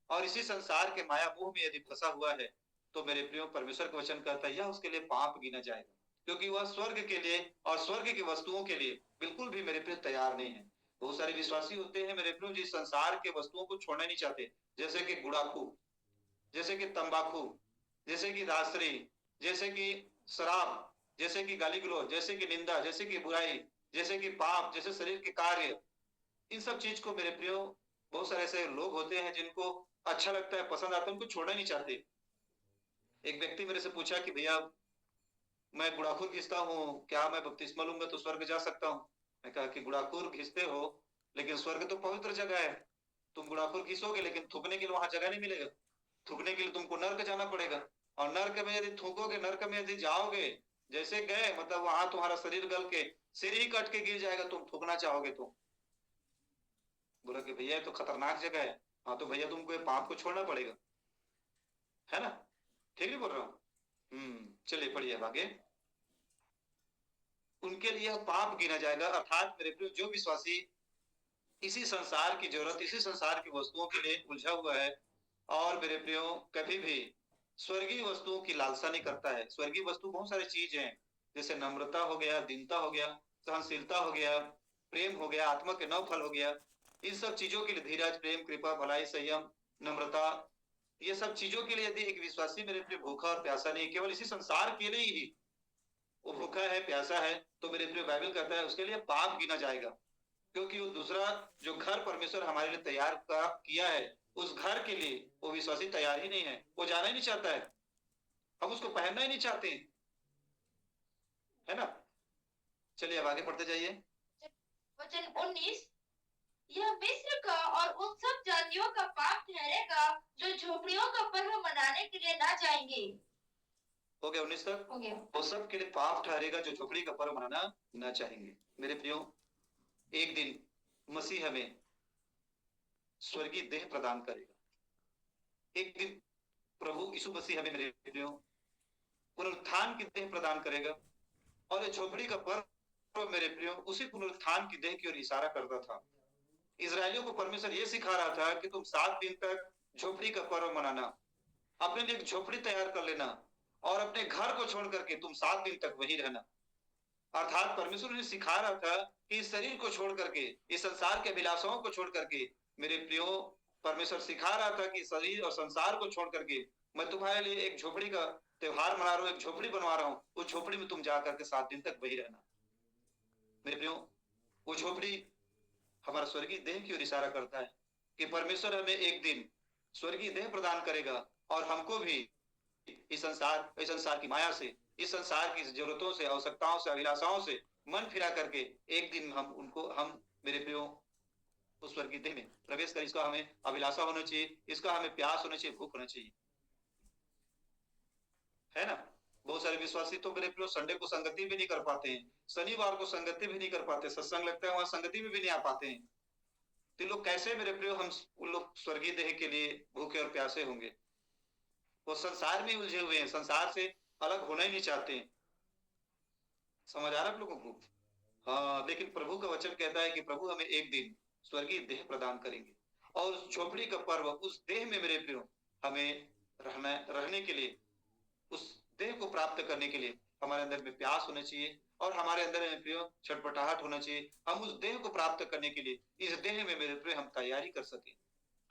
और इसी संसार के माया मोह में यदि फंसा हुआ है, तो मेरे प्रियो परमेश्वर का वचन कहता है यह उसके लिए पाप गिना जाएगा, क्योंकि वह स्वर्ग के लिए और स्वर्ग की वस्तुओं के लिए बिल्कुल भी मेरे प्रियो तैयार नहीं है। बहुत सारे विश्वासी होते हैं मेरे प्रियो, जिस संसार के वस्तुओं को छोड़ना नहीं चाहते, जैसे कि गुड़ाखू, जैसे कि तंबाकू, जैसे कि रासरी, जैसे कि शराब, जैसे कि गाली गलौज, जैसे कि निंदा, जैसे कि बुराई, जैसे कि पाप, जैसे शरीर के कार्य, इन सब चीज को मेरे प्रियो बहुत सारे ऐसे लोग होते हैं जिनको अच्छा लगता है, पसंद आता है, उनको छोड़ना नहीं चाहते। एक व्यक्ति मेरे से पूछा कि भैया मैं गुड़ाखुर घिसता हूँ, क्या मैं बपतिस्मा लूंगा तो स्वर्ग जा सकता हूँ? मैं कहा कि गुड़ाखुर घिसते हो लेकिन स्वर्ग तो पवित्र जगह है, तुम गुड़ाखुर घिसोगे लेकिन थूकने के लिए वहां जगह नहीं मिलेगा, थूकने के लिए तुमको नर्क जाना पड़ेगा, और नर्क में यदि थूकोगे, नर्क में यदि जाओगे, जैसे गए मतलब वहां तुम्हारा शरीर गल के सिर ही कट के गिर जाएगा, तुम थूकना चाहोगे तो। बोला कि भैया ये तो खतरनाक जगह है। हाँ तो भैया तुमको ये पाप को छोड़ना पड़ेगा, है ना? ठीक नहीं बोल रहा हूँ? चलिए पढ़िए अब आगे। उनके लिए पाप गिना जाएगा, अर्थात मेरे प्रिय जो विश्वासी इसी संसार की जरूरत, इसी संसार की वस्तुओं के लिए उलझा हुआ है और मेरे प्रियो कभी भी स्वर्गीय वस्तुओं की लालसा नहीं करता है। स्वर्गीय वस्तु बहुत सारी चीज हैं, जैसे नम्रता हो गया, दीनता हो गया, सहनशीलता हो गया, प्रेम हो गया, आत्मा के 9 फल हो गया। इन सब चीजों के लिए धीरज, प्रेम, कृपा, भलाई, संयम, नम्रता, ये सब चीजों के लिए यदि एक विश्वासी मेरे प्रिय भूखा और प्यासा नहीं, केवल इसी संसार के लिए ही वो भूखा है, प्यासा है, तो मेरे प्रिय बाइबल कहता है उसके लिए पाप गिना जाएगा, क्योंकि वो दूसरा जो घर परमेश्वर हमारे लिए तैयार किया है, उस घर के लिए वो विश्वासी तैयार ही नहीं है, वो जाना ही नहीं चाहता है, हम उसको पहनना ही नहीं चाहते, है ना? चलिए अब आगे पढ़ते जाइए। वचन 19, यह मिस्र का और उन सब जातियों का पाप ठहरेगा जो झोपड़ियों का पर्व मनाने के लिए ना जाएंगे। हो गया 19 तक? हो गया। वो सब के लिए पाप ठहरेगा जो झोपड़ी का पर्व मनाना ना चाहेंगे। मेरे प्रियो, एक दिन मसीह हमें स्वर्गीय देह प्रदान करेगा। एक दिन प्रभु यीशु मसीह हमें मेरे प्रियो पुनरुत्थान की देह प्रदान करेगा, और ये झोपड़ी का पर्व मेरे प्रियो उसी पुनरुत्थान की देह की ओर इशारा करता था। इजरायलियों को परमेश्वर ये सिखा रहा था कि तुम 7 दिन तक झोपड़ी का पर्व मनाना, अपने लिए एक झोपड़ी तैयार कर लेना और अपने घर को छोड़ करके तुम 7 दिन तक वही रहना। अर्थात परमेश्वर ने सिखा रहा था कि इस शरीर को छोड़ करके, इस संसार के अभिलाषाओं को छोड़ करके मेरे प्रियो, परमेश्वर सिखा रहा था कि शरीर और संसार को छोड़ करके मैं तुम्हारे लिए एक झोपड़ी का त्योहार मना रहा हूँ, एक झोपड़ी बनवा रहा हूँ, उस झोपड़ी में तुम जा करके 7 दिन तक वही रहना। मेरे प्रियो, वो झोपड़ी हमारा स्वर्गीय देह की ओर इशारा करता है कि परमेश्वर हमें एक दिन स्वर्गीय देह प्रदान करेगा और हमको भी इस संसार की माया से, इस संसार की जरूरतों से, आवश्यकताओं से, अभिलाषाओं से मन फिरा करके एक दिन हम मेरे प्रियो उस स्वर्गीय देह में प्रवेश कर, इसका हमें अभिलाषा होना चाहिए, इसका हमें प्यास होना चाहिए, भूख होना चाहिए, है ना? बहुत सारे विश्वासी तो मेरे प्रियो संडे को संगति भी नहीं कर पाते हैं, शनिवार को संगति भी नहीं कर पाते, सत्संग लगता है वहां संगति में भी नहीं आ पाते हैं। तो लोग कैसे मेरे प्रियो हम उन लोग स्वर्गीय देह के लिए भूखे और प्यासे होंगे? वो संसार में उलझे हुए हैं, संसार से अलग होना ही नहीं चाहते हैं। समझ आ रहा है आप लोगों को? हाँ, लेकिन प्रभु का वचन कहता है कि प्रभु हमें एक दिन स्वर्गीय देह प्रदान करेंगे, और उस झोपड़ी का पर्व, उस देह में मेरे प्रियो हमें रहने के लिए, उस देह को प्राप्त करने के लिए हमारे अंदर में प्यास होना चाहिए और हमारे अंदर में प्रियो छटपटाहट होना चाहिए। हम उस देह को प्राप्त करने के लिए इस देह में मेरे प्रियो हम तैयारी कर सके,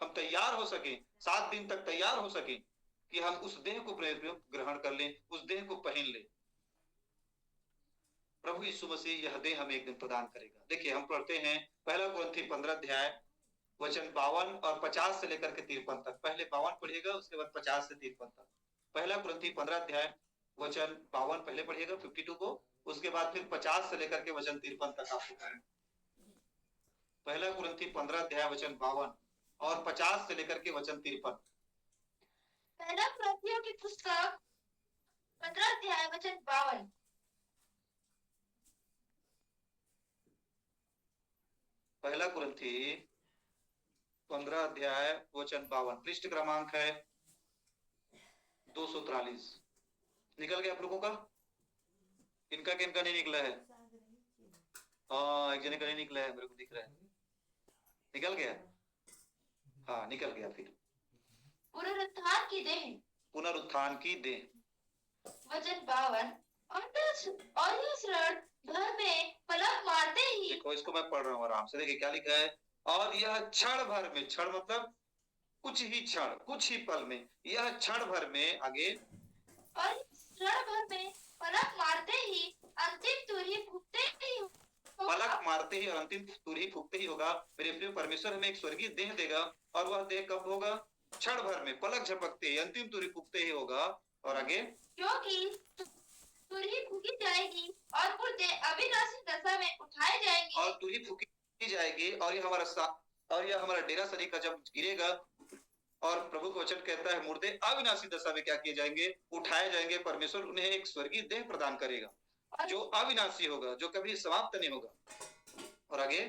हम तैयार हो सके, 7 दिन तक तैयार हो सके कि हम उस देह को ग्रहण कर लें, उस देह को पहन लें। प्रभु यीशु मसीह यह देह हमें एक दिन प्रदान करेगा। देखिए हम पढ़ते हैं पहला कुरिन्थी 15 अध्याय वचन 52 और 50 से लेकर के 53 तक। पहले 52 पढ़िएगा, उसके बाद 50 से 53 तक। पहला कुरिन्थी 15 अध्याय वचन 52 पहले पढ़िएगा 52 को, उसके बाद फिर 50 से लेकर के वचन 53 तक आपको पढ़ेंगे। पहला कुरिन्थी 15 अध्याय वचन 52 और 50 से लेकर के वचन 53। पहला कुरिन्थियों की पुस्तक 15 अध्याय वचन 52। पहला कुरिन्थी 15 अध्याय वचन 52, पृष्ठ क्रमांक है 243। निकल गया आप लोगों का? किनका किनका नहीं निकला है? हाँ, एक जने का नहीं निकला है, मेरे को दिख रहा है। निकल गया? हाँ निकल गया। फिर पुनरुत्थान की देह, पुनरुत्थान की देह वचन 52। और यह शरण भर में पलक मारते ही, देखो इसको मैं पढ़ रहा हूँ आराम से। देखिए क्या लिखा है, और यह क्षण भर में, क्षण मतलब कुछ ही क्षण, कुछ ही पल में, यह क्षण भर में, आगे, और क्षण भर में पलक मारते ही अंतिम तुरही फूंकते ही होगा। पलक मारते ही और अंतिम तुरही फूंकते ही होगा। मेरे प्रिय, परमेश्वर हमें एक स्वर्गीय देह देगा, और वह देह कब होगा? क्षण भर में, पलक झपकते ही, अंतिम तुरही फूंकते ही होगा। और आगे, क्योंकि तुरही फूकी जाएगी और मुर्दे अविनाशी दशा में उठाए जाएंगे। और तुरही फूकी जाएगी, और यह हमारा डेरा शरीर का जब गिरेगा, और प्रभु का वचन कहता है मुर्दे अविनाशी दशा में क्या किए जाएंगे? उठाए जाएंगे। परमेश्वर उन्हें एक स्वर्गीय देह प्रदान करेगा जो अविनाशी होगा, जो कभी समाप्त नहीं होगा। और आगे,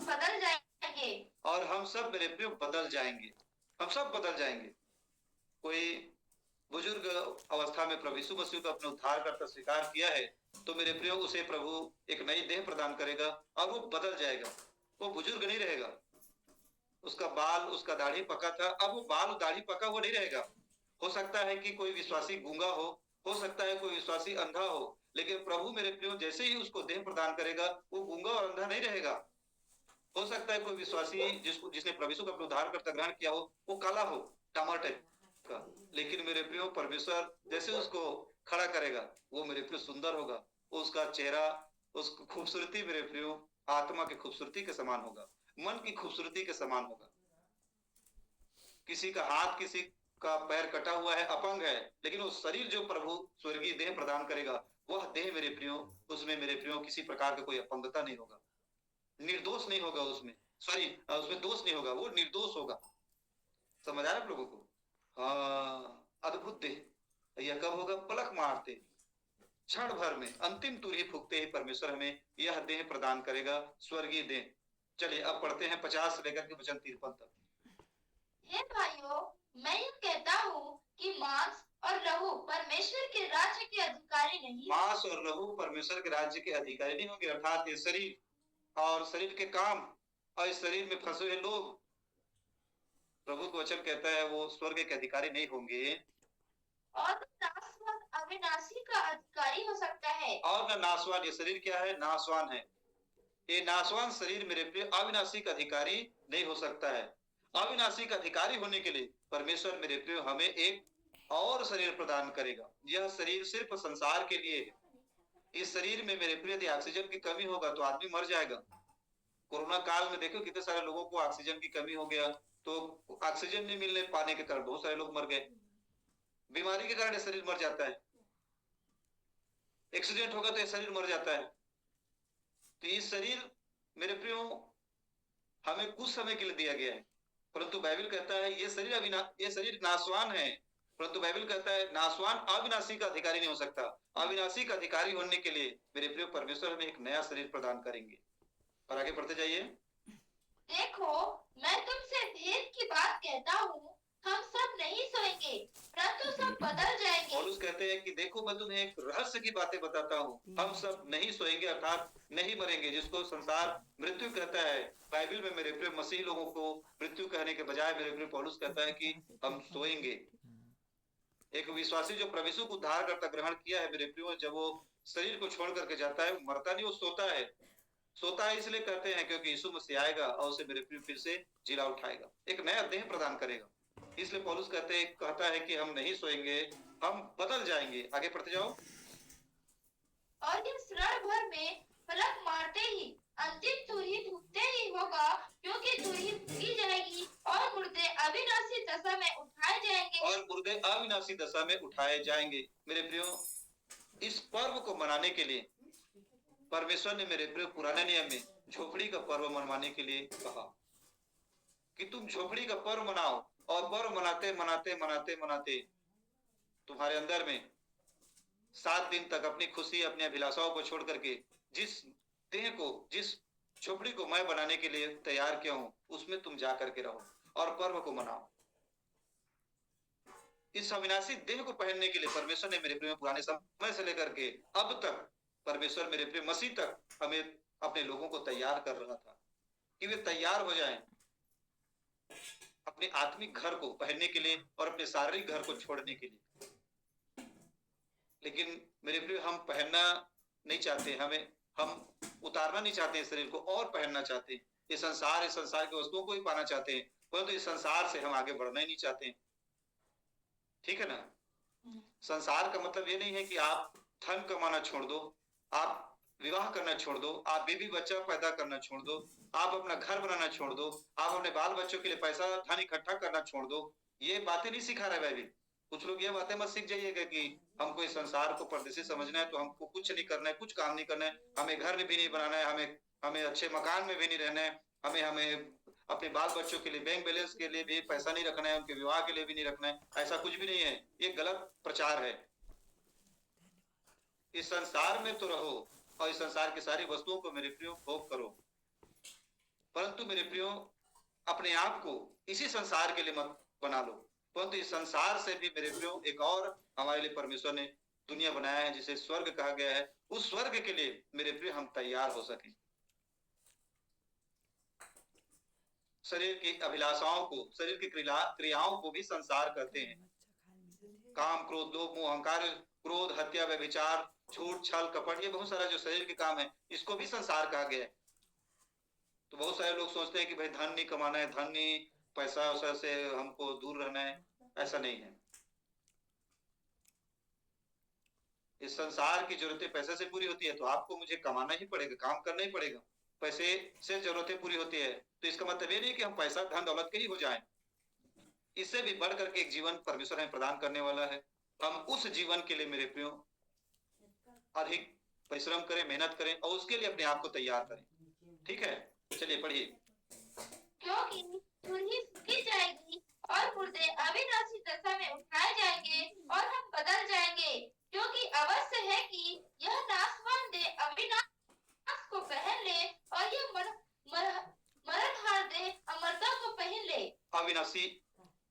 बदल जाएंगे, और हम सब मेरे प्रिय बदल जाएंगे। हम सब बदल जाएंगे। कोई बुजुर्ग अवस्था में प्रभु यीशु मसीह को अपने उद्धारकर्ता स्वीकार किया है, तो मेरे प्रियो उसे प्रभु एक नई देह प्रदान करेगा, और वो बदल जाएगा। वो बुजुर्ग नहीं रहेगा। उसका बाल, उसका दाढ़ी पका था, अब वो बाल दाढ़ी पका वो नहीं रहेगा। हो सकता है कि कोई विश्वासी गूंगा हो सकता है कोई विश्वासी अंधा हो, लेकिन प्रभु मेरे प्रियो जैसे ही उसको देह प्रदान करेगा, वो गूंगा और अंधा नहीं रहेगा। हो सकता है कोई विश्वासी जिसने प्रभु यीशु का अपना उद्धारकर्ता ग्रहण किया हो, वो काला हो, टमाटर का, लेकिन मेरे प्रियो परमेश्वर जैसे उसको खड़ा करेगा, वो मेरे प्रियो सुंदर होगा। उसका चेहरा, उसकी खूबसूरती मेरे प्रियो आत्मा की खूबसूरती के समान होगा, मन की खूबसूरती के समान होगा। किसी का हाथ, किसी का पैर कटा हुआ है, अपंग है, लेकिन वो शरीर जो प्रभु स्वर्गीय देह प्रदान करेगा, वह देह मेरे प्रियो, उसमें मेरे प्रियो किसी प्रकार का कोई अपंगता नहीं होगा, निर्दोष नहीं होगा उसमें, सॉरी उसमें दोष नहीं होगा, वो निर्दोष होगा। समझ आ रहा है आप लोगों को? हाँ, अद्भुत देह। यह कब होगा? पलक मारते, क्षण भर में, अंतिम तुरही फूकते ही परमेश्वर हमें यह देह प्रदान करेगा, स्वर्गीय देह। चलिए अब पढ़ते हैं 50 से लेकर के वचन 53 तक। हे भाइयों, मैं ये कहता हूँ कि मांस और लहू परमेश्वर के राज्य के अधिकारी नहीं। मांस और लहू परमेश्वर के राज्य के अधिकारी नहीं होंगे, अर्थात ये शरीर और शरीर के काम और इस शरीर में फंसे हुए लोग, प्रभु का वचन कहता है वो स्वर्ग के अधिकारी नहीं होंगे। और नासवान अविनाशी का अधिकारी हो सकता है। और न नासवान, ये शरीर क्या है? नासवान है। ये नासवान शरीर मेरे प्रिय अविनाशी का अधिकारी नहीं हो सकता है। अविनाशी का अधिकारी होने के लिए परमेश्वर मेरे प्रिय हमें एक और शरीर प्रदान करेगा। यह शरीर सिर्फ संसार के लिए है। इस शरीर में मेरे प्रिय यदि ऑक्सीजन की कमी होगा तो आदमी मर जाएगा। कोरोना काल में देखो कितने सारे लोगों को ऑक्सीजन की कमी हो गया, तो ऑक्सीजन नहीं मिलने पाने के कारण बहुत सारे लोग मर गए। बीमारी के कारण शरीर मर जाता है, एक्सीडेंट होगा तो यह शरीर मर जाता है। तो ये शरीर मेरे प्रियो हमें कुछ समय के लिए दिया गया है, परंतु बाइबल कहता है ये शरीर नासवान है, परंतु बाइबल कहता है नासवान अविनाशी का अधिकारी नहीं हो सकता। अविनाशी का अधिकारी होने के लिए मेरे प्रिय परमेश्वर हमें एक नया शरीर प्रदान करेंगे। और आगे पढ़ते जाइए। देखो, मैं तुमसे भेद की बात कहता हूँ, हम सब नहीं सोएंगे, परंतु सब बदल जाएंगे। पौलुस कहते हैं कि देखो मैं तुम्हें एक रहस्य की बातें बताता हूँ, हम सब नहीं सोएंगे, अर्थात नहीं मरेंगे, जिसको संसार मृत्यु कहता है। बाइबल में मेरे प्रिय मसीही लोगों को मृत्यु कहने के बजाय मेरे प्रिय पौलुस कहता है कि हम सोएंगे। एक विश्वासी जो प्रभु यीशु को उद्धारकर्ता ग्रहण किया है मेरे प्रियो, जब वो शरीर को छोड़ करके जाता है, वो मरता नहीं, वो सोता है। सोता है इसलिए कहते हैं क्योंकि यीशु मसीह आएगा और उसे मेरे प्रिय फिर से जिला उठाएगा, एक नया देह प्रदान करेगा। इसलिए पौलुस कहता है कि हम नहीं सोएंगे, हम बदल जाएंगे। आगे पढ़ते जाओ। और यह क्षण भर में पलक मारते ही अंतिम तुरही फूकते ही होगा, क्योंकि तुरही फूकी जाएगी और मुर्दे अविनाशी दशा में उठाए जाएंगे। और मुर्दे अविनाशी दशा में उठाए जाएंगे। मेरे प्रियो, इस पर्व को मनाने के लिए परमेश्वर ने मेरे प्रियो पुराने नियम में झोपड़ी का पर्व मनवाने के लिए कहा कि तुम झोपड़ी का पर्व मनाओ, और पर्व मनाते मनाते मनाते मनाते तुम्हारे अंदर में 7 दिन तक अपनी खुशी, अपनी अभिलाषाओं को छोड़ करके जिस देह को, जिस झोपड़ी को मैं बनाने के लिए तैयार किया हूं, उसमें तुम जा करके रहो और पर्व को मनाओ। इस अविनाशी देह को पहनने के लिए परमेश्वर ने मेरे प्रिय पुराने समय से लेकर के अब तक, परमेश्वर मेरे प्रिय मसीह तक हमें, अपने लोगों को तैयार कर रहा था कि वे तैयार हो जाएं अपने आत्मिक घर को पहनने के लिए और अपने शारीरिक घर को छोड़ने के लिए। लेकिन मेरे प्रिय, हम पहनना नहीं चाहते, हम उतारना नहीं चाहते शरीर को और पहनना चाहते हैं। इस संसार की वस्तुओं को ही पाना चाहते हैं, परंतु इस संसार से हम आगे बढ़ना ही नहीं चाहते। ठीक है ना? संसार का मतलब ये नहीं है कि आप धन कमाना छोड़ दो, आप विवाह करना छोड़ दो, आप बीवी बच्चा पैदा करना छोड़ दो, आप अपना घर बनाना छोड़ दो, आप अपने बाल बच्चों के लिए पैसा धन इकट्ठा करना छोड़ दो। ये बातें नहीं सिखा रहा है बाइबल। कुछ लोग ये बातें मत सीख जाइएगा कि हमको इस संसार को परदेसी समझना है तो हमको कुछ नहीं करना है, कुछ काम नहीं करना है, हमें घर में भी नहीं बनाना है, हमें हमें अच्छे मकान में भी नहीं रहना है, हमें हमें अपने बाल बच्चों के लिए बैंक बैलेंस के लिए भी पैसा नहीं रखना है, उनके विवाह के लिए भी नहीं रखना है। ऐसा कुछ भी नहीं है, ये गलत प्रचार है। इस संसार में तो रहो और इस संसार की सारी वस्तुओं को मेरे प्रियो भोग करो, परंतु मेरे प्रियो अपने आप को इसी संसार के लिए मत बना लो। परंतु इस संसार से भी मेरे प्रियो एक और हमारे लिए परमेश्वर ने दुनिया बनाया है जिसे स्वर्ग कहा गया है। उस स्वर्ग के लिए मेरे प्रियो हम तैयार हो सके। शरीर की अभिलाषाओं को, शरीर की क्रियाओं को भी संसार करते हैं। काम, क्रोध, लोभ, मोह, अहंकार, क्रोध, हत्या, व्यभिचार, झूठ, छल, कपट, ये बहुत सारा जो शरीर के काम है, इसको भी संसार कहा गया है। तो बहुत सारे लोग सोचते हैं कि भाई धन नहीं कमाना है, धन नहीं, पैसा वैसा से हमको दूर रहना है। ऐसा नहीं है। इस संसार की जरूरतें पैसे से पूरी होती है तो आपको मुझे कमाना ही पड़ेगा, काम करना ही पड़ेगा। पैसे से जरूरतें पूरी होती है तो इसका मतलब ये नहीं कि हम पैसा धन दौलत के ही हो जाएं। इससे भी बढ़ करके एक जीवन परमेश्वर हमें प्रदान करने वाला है। हम उस जीवन के लिए मेरे प्रियो अधिक परिश्रम करें, मेहनत करें और उसके लिए अपने आप को तैयार करें। ठीक है, चलिए पढ़िए। क्योंकि तुरही फूकी जाएगी और मुर्दे अविनाशी दशा में उठाए जाएंगे और हम बदल जाएंगे, क्योंकि अवश्य है कि यह नाशवान देह अविनाश को पहन ले और यह मरणहार देह अमरता को पहन ले। अविनाशी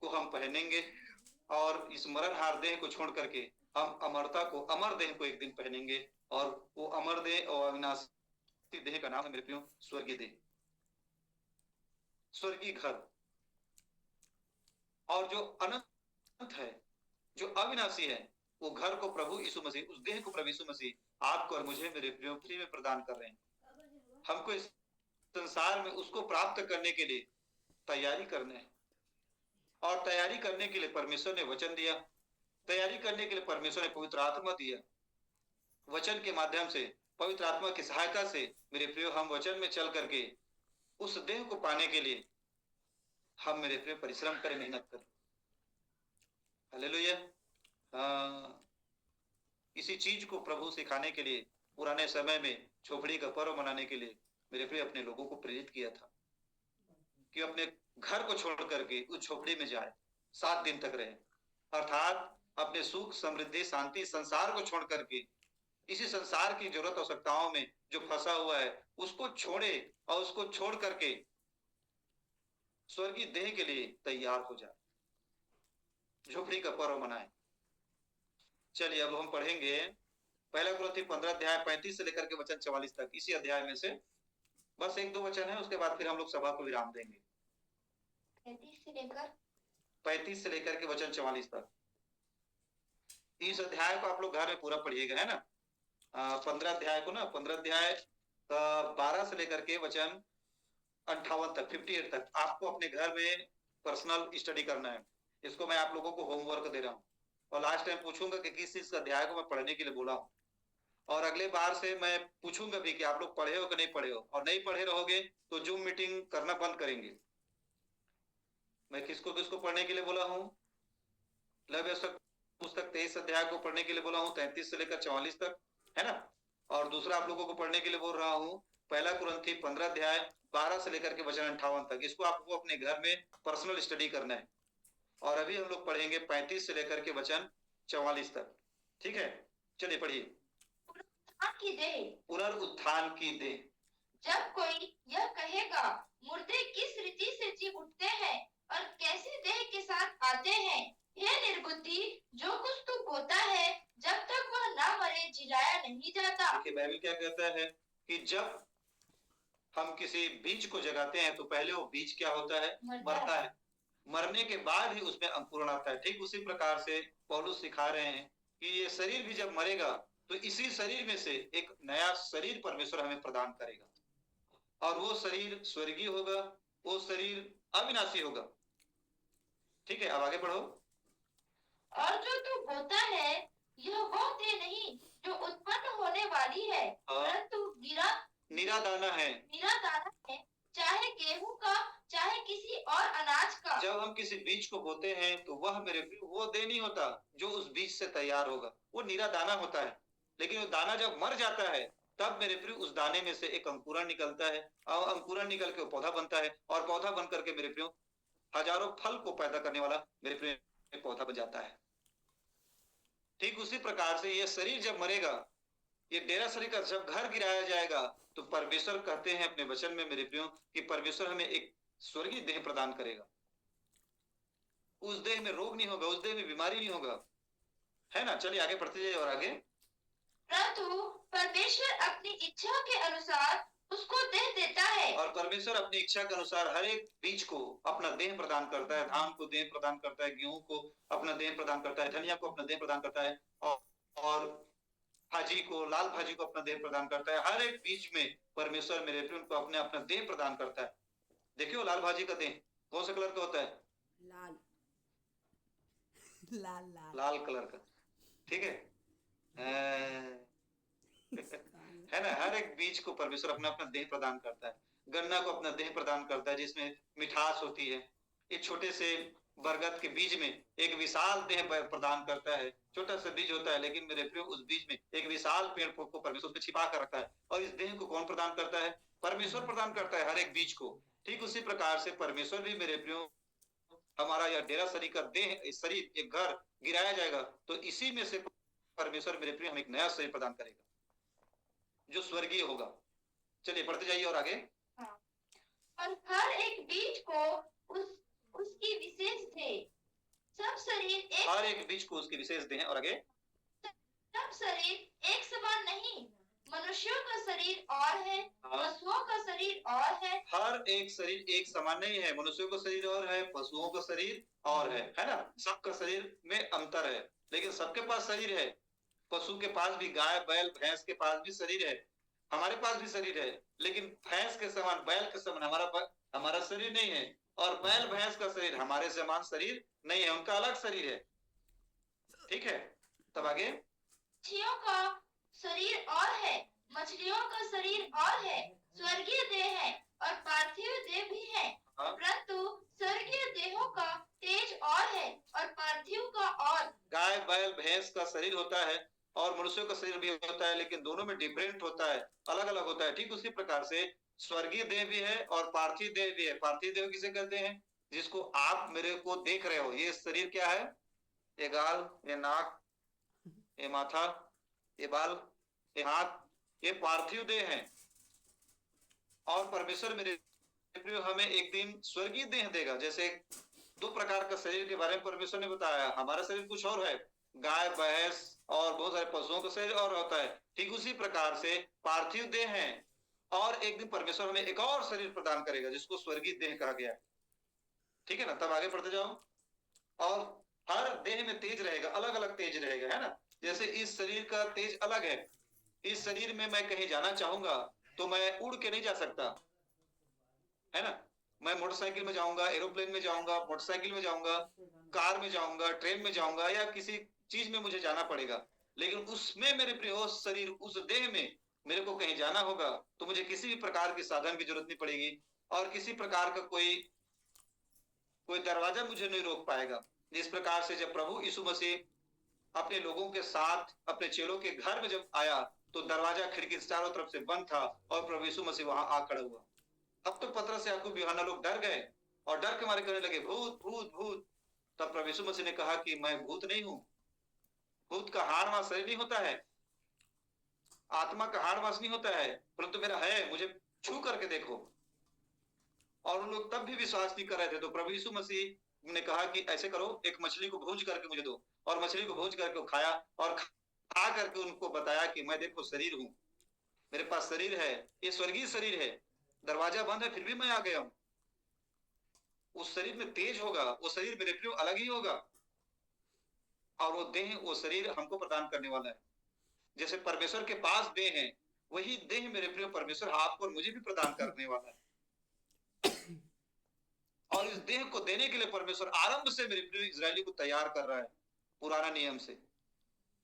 को हम पहनेंगे और इस मरणहार देह को छोड़ करके हम अमरता को, अमर देह को एक दिन पहनेंगे। और वो अमर देह और अविनाशी देह का नाम है मेरे प्रियो स्वर्गीय देह, स्वर्गीय घर। और जो अनंत है, जो अविनाशी है, वो घर को प्रभु यीशु मसीह, उस देह को प्रभु यीशु मसीह आपको और मुझे मेरे प्रियो फ्री में प्रदान कर रहे हैं। हमको इस संसार में उसको प्राप्त करने के लिए तैयारी करने है। और तैयारी करने के लिए परमेश्वर ने वचन दिया, तैयारी करने के लिए परमेश्वर ने पवित्र आत्मा दिया। वचन के माध्यम से, पवित्र आत्मा की सहायता से मेरे प्रियो हम वचन में चल करके उस देह को पाने के लिए हम मेरे प्रियो परिश्रम करें, मेहनत करें। हालेलुया। इसी चीज को प्रभु सिखाने के लिए पुराने समय में झोपड़ी का पर्व मनाने के लिए मेरे प्रिय अपने लोगों को प्रेरित किया था कि अपने घर को छोड़ करके उस झोपड़ी में जाए, 7 दिन तक रहे। अर्थात अपने सुख, समृद्धि, शांति, संसार को छोड़ करके इसी संसार की जरूरत आवश्यकताओं में जो फंसा हुआ है उसको छोड़े और उसको छोड़ करके स्वर्गीय देह के लिए तैयार हो जाए, झोपड़ी का पर्व मनाए। चलिए अब हम पढ़ेंगे पहला कुरिन्थी 15 अध्याय 35 से लेकर के वचन 44 तक। इसी अध्याय में से बस 1-2 वचन है, उसके बाद फिर हम लोग सभा को विराम देंगे। 35 से लेकर के वचन 44 तक। इस अध्याय को आप लोग घर में पूरा पढ़िएगा, है ना? 15 अध्याय को ना, 15 अध्याय 12 से लेकर के वचन 58 तक, 58 तक आपको अपने घर में पर्सनल स्टडी करना है। इसको मैं आप लोगों को होमवर्क दे रहा हूँ और लास्ट टाइम पूछूंगा कि किस चीज का अध्याय को मैं पढ़ने के लिए बोला हूँ। और अगले बार से मैं पूछूंगा भी कि आप लोग पढ़े हो कि नहीं पढ़े हो, और नहीं पढ़े रहोगे तो जूम मीटिंग करना बंद करेंगे। मैं किसको किसको पढ़ने के लिए बोला हूँ? लव पुस्तक 23 अध्याय को पढ़ने के लिए बोला हूँ, 33 से लेकर 44 तक, है ना। और दूसरा आप लोगों को पढ़ने के लिए बोल रहा हूँ पहला कुरिन्थी 15 अध्याय 12 से लेकर के वचन 58 तक। इसको आपको अपने घर में पर्सनल स्टडी करना है। और अभी हम लोग पढ़ेंगे 35 से लेकर के वचन 44 तक। ठीक है, चलिए पढ़िए। पुनरुत्थान की देह। पुनरुत्थान की देह। जब कोई यह कहेगा मुर्दे किस रीति से जी उठते हैं और कैसी देह के साथ आते हैं, हे निर्बुद्धि, जो कुछ तू बोता है जब तक वह ना मरे जिलाया नहीं जाता। देखिए बाइबल क्या कहता है कि जब हम किसी बीज को जगाते हैं तो पहले वो बीज क्या होता है? मरता है। मरने के बाद ही उसमें अंकुरण आता है। ठीक उसी प्रकार से पौलुस सिखा रहे हैं कि ये शरीर भी जब मरेगा तो इसी शरीर में से एक नया शरीर परमेश्वर हमें प्रदान करेगा, और वो शरीर स्वर्गीय होगा, वो शरीर अविनाशी होगा। ठीक है, अब आगे बढ़ो। और जो तू बोता है यह वो देह नहीं जो उत्पन्न होने वाली है, परंतु निरादाना है। निरादाना है, चाहे गेहूं का चाहे किसी और अनाज का। जब हम किसी बीज को बोते हैं तो वह मेरे प्रिय वो देह नहीं होता जो उस बीज से तैयार होगा, वो निरादाना होता है। लेकिन वो दाना जब मर जाता है तब मेरे प्रिय उस दाने में से एक अंकुरण निकलता है, और अंकुरण निकल के पौधा बनता है, और पौधा बन करके मेरे प्रिय हजारों फल को पैदा करने वाला मेरे प्रिय पौधा बन जाता है। ठीक उसी प्रकार से ये शरीर जब मरेगा, ये डेरा शरीर का जब घर गिराया जाएगा, तो परमेश्वर कहते हैं अपने वचन में मेरे प्रियो कि परमेश्वर हमें एक स्वर्गीय देह प्रदान करेगा। उस देह में रोग नहीं होगा, उस देह में बीमारी नहीं होगा, है ना। चलिए आगे बढ़ते जाइए और आगे। परंतु परमेश्वर अपनी इच्छा के अनुसार उसको देह देता है। और परमेश्वर अपनी इच्छा के अनुसार हर एक बीज को अपना देह प्रदान करता है। धान को देह प्रदान करता है, गेहूं को अपना देह प्रदान करता है, धनिया को अपना देह प्रदान करता है, और भाजी को, लाल भाजी को अपना देह प्रदान करता है। हर एक बीज में परमेश्वर मेरे प्रिय को अपने अपना देह प्रदान करता है। देखियो लाल भाजी का देह कौन सा कलर का होता है? लाल लाल लाल लाल कलर का। ठीक है है ना। हर एक बीज को परमेश्वर अपना अपना देह प्रदान करता है। गन्ना को अपना देह प्रदान करता है जिसमें मिठास होती है। एक छोटे से बरगद के बीज में एक विशाल देह प्रदान करता है। छोटा सा बीज होता है लेकिन मेरे प्रिय उस बीज में एक विशाल पेड़ को परमेश्वर उसमें छिपा कर रखा है। और इस देह को कौन प्रदान करता है? परमेश्वर प्रदान करता है हर एक बीज को। ठीक उसी प्रकार से परमेश्वर भी मेरे प्रिय हमारा यह डेरा शरीर का देह, शरीर एक घर गिराया जाएगा तो इसी में से परमेश्वर मेरे प्रिय हमें एक नया शरीर प्रदान करेगा जो स्वर्गीय होगा। चलिए पढ़ते जाइए और आगे। और हर एक बीज को उसकी विशेष देह। सब शरीर हर एक बीज को उसकी विशेष देह। और आगे। सब शरीर एक समान नहीं, मनुष्यों का शरीर और है, पशुओं का शरीर और है। हर एक शरीर एक समान नहीं है, मनुष्यों का शरीर और है, पशुओं का शरीर और है ना। सबका शरीर में अंतर है लेकिन सबके पास शरीर है। पशु के पास भी, गाय बैल भैंस के पास भी शरीर है, हमारे पास भी शरीर है, लेकिन भैंस के समान, बैल के समान हमारा शरीर नहीं है, और बैल भैंस का शरीर हमारे समान शरीर नहीं है, उनका अलग शरीर है। ठीक है, तब आगे। पक्षियों का शरीर और है, मछलियों का शरीर और है, स्वर्गीय देह है और पार्थिव देह भी है, परंतु स्वर्गीय देहों का तेज और है और पार्थिव का और। गाय बैल भैंस का शरीर होता है और मनुष्यों का शरीर भी होता है, लेकिन दोनों में डिफरेंट होता है, अलग अलग होता है। ठीक उसी प्रकार से स्वर्गीय देह भी है और पार्थिव देह भी है। पार्थिव देह किसे कहते हैं? जिसको आप मेरे को देख रहे हो। ये शरीर क्या है? ये गाल, ये नाक, ये माथा, ये बाल, ये हाथ, ये पार्थिव देह है। और परमेश्वर मेरे हमें एक दिन स्वर्गीय देह देगा। जैसे दो प्रकार का शरीर के बारे में परमेश्वर ने बताया, हमारा शरीर कुछ और है, गाय भैंस और बहुत सारे पशुओं का शरीर और होता है। ठीक उसी प्रकार से पार्थिव देह है, और एक दिन परमेश्वर हमें एक और शरीर प्रदान करेगा जिसको स्वर्गीय देह कहा गया है। ठीक है ना, तब आगे पढ़ते जाओ। और हर देह में तेज रहेगा, अलग अलग तेज रहेगा, है ना। जैसे इस शरीर का तेज अलग है। इस शरीर में मैं कहीं जाना चाहूंगा तो मैं उड़ के नहीं जा सकता, है ना। मैं मोटरसाइकिल में जाऊंगा, एरोप्लेन में जाऊंगा, मोटरसाइकिल में जाऊंगा, कार में जाऊंगा, ट्रेन में जाऊंगा, या किसी चीज में मुझे जाना पड़ेगा। लेकिन उसमें मेरे प्रिय उस शरीर उस देह में मेरे को कहीं जाना होगा तो मुझे किसी भी प्रकार के साधन की जरूरत नहीं पड़ेगी और किसी प्रकार का कोई कोई दरवाजा मुझे नहीं रोक पाएगा। जिस प्रकार से जब प्रभु यीशु मसीह अपने लोगों के साथ अपने चेलों के घर में जब आया तो दरवाजा खिड़की चारों तरफ से बंद था और प्रभु यीशु मसीह वहां आ खड़ा हुआ। अब तो पतरस याकूब यूहन्ना लोग डर गए और डर के मारे कहने लगे भूत भूत भूत। तब प्रभु यीशु मसीह ने कहा कि मैं भूत नहीं हूं। भूत का हाड़ मांस शरीर नहीं होता है, आत्मा का हाड़ मांस नहीं होता है, परंतु मेरा है, मुझे छू करके देखो। और उन लोग तब भी विश्वास नहीं कर रहे थे तो प्रभु यीशु मसीह ने कहा कि ऐसे करो, एक मछली को भूज करके मुझे दो। और मछली को भूज करके खाया और खा करके उनको बताया कि मैं देखो शरीर हूं, मेरे पास शरीर है, ये स्वर्गीय शरीर है, दरवाजा बंद है फिर भी मैं आ गया हूं। उस शरीर में तेज होगा, वो शरीर मेरे प्रियो अलग ही होगा और वो देह वो शरीर हमको प्रदान करने वाला है। जैसे परमेश्वर के पास देह है वही देह मेरे प्रियो परमेश्वर आपको और मुझे भी प्रदान करने वाला है। और इस देह को देने के लिए परमेश्वर आरंभ से मेरे प्रिय इजरायली को तैयार कर रहा है पुराना नियम से।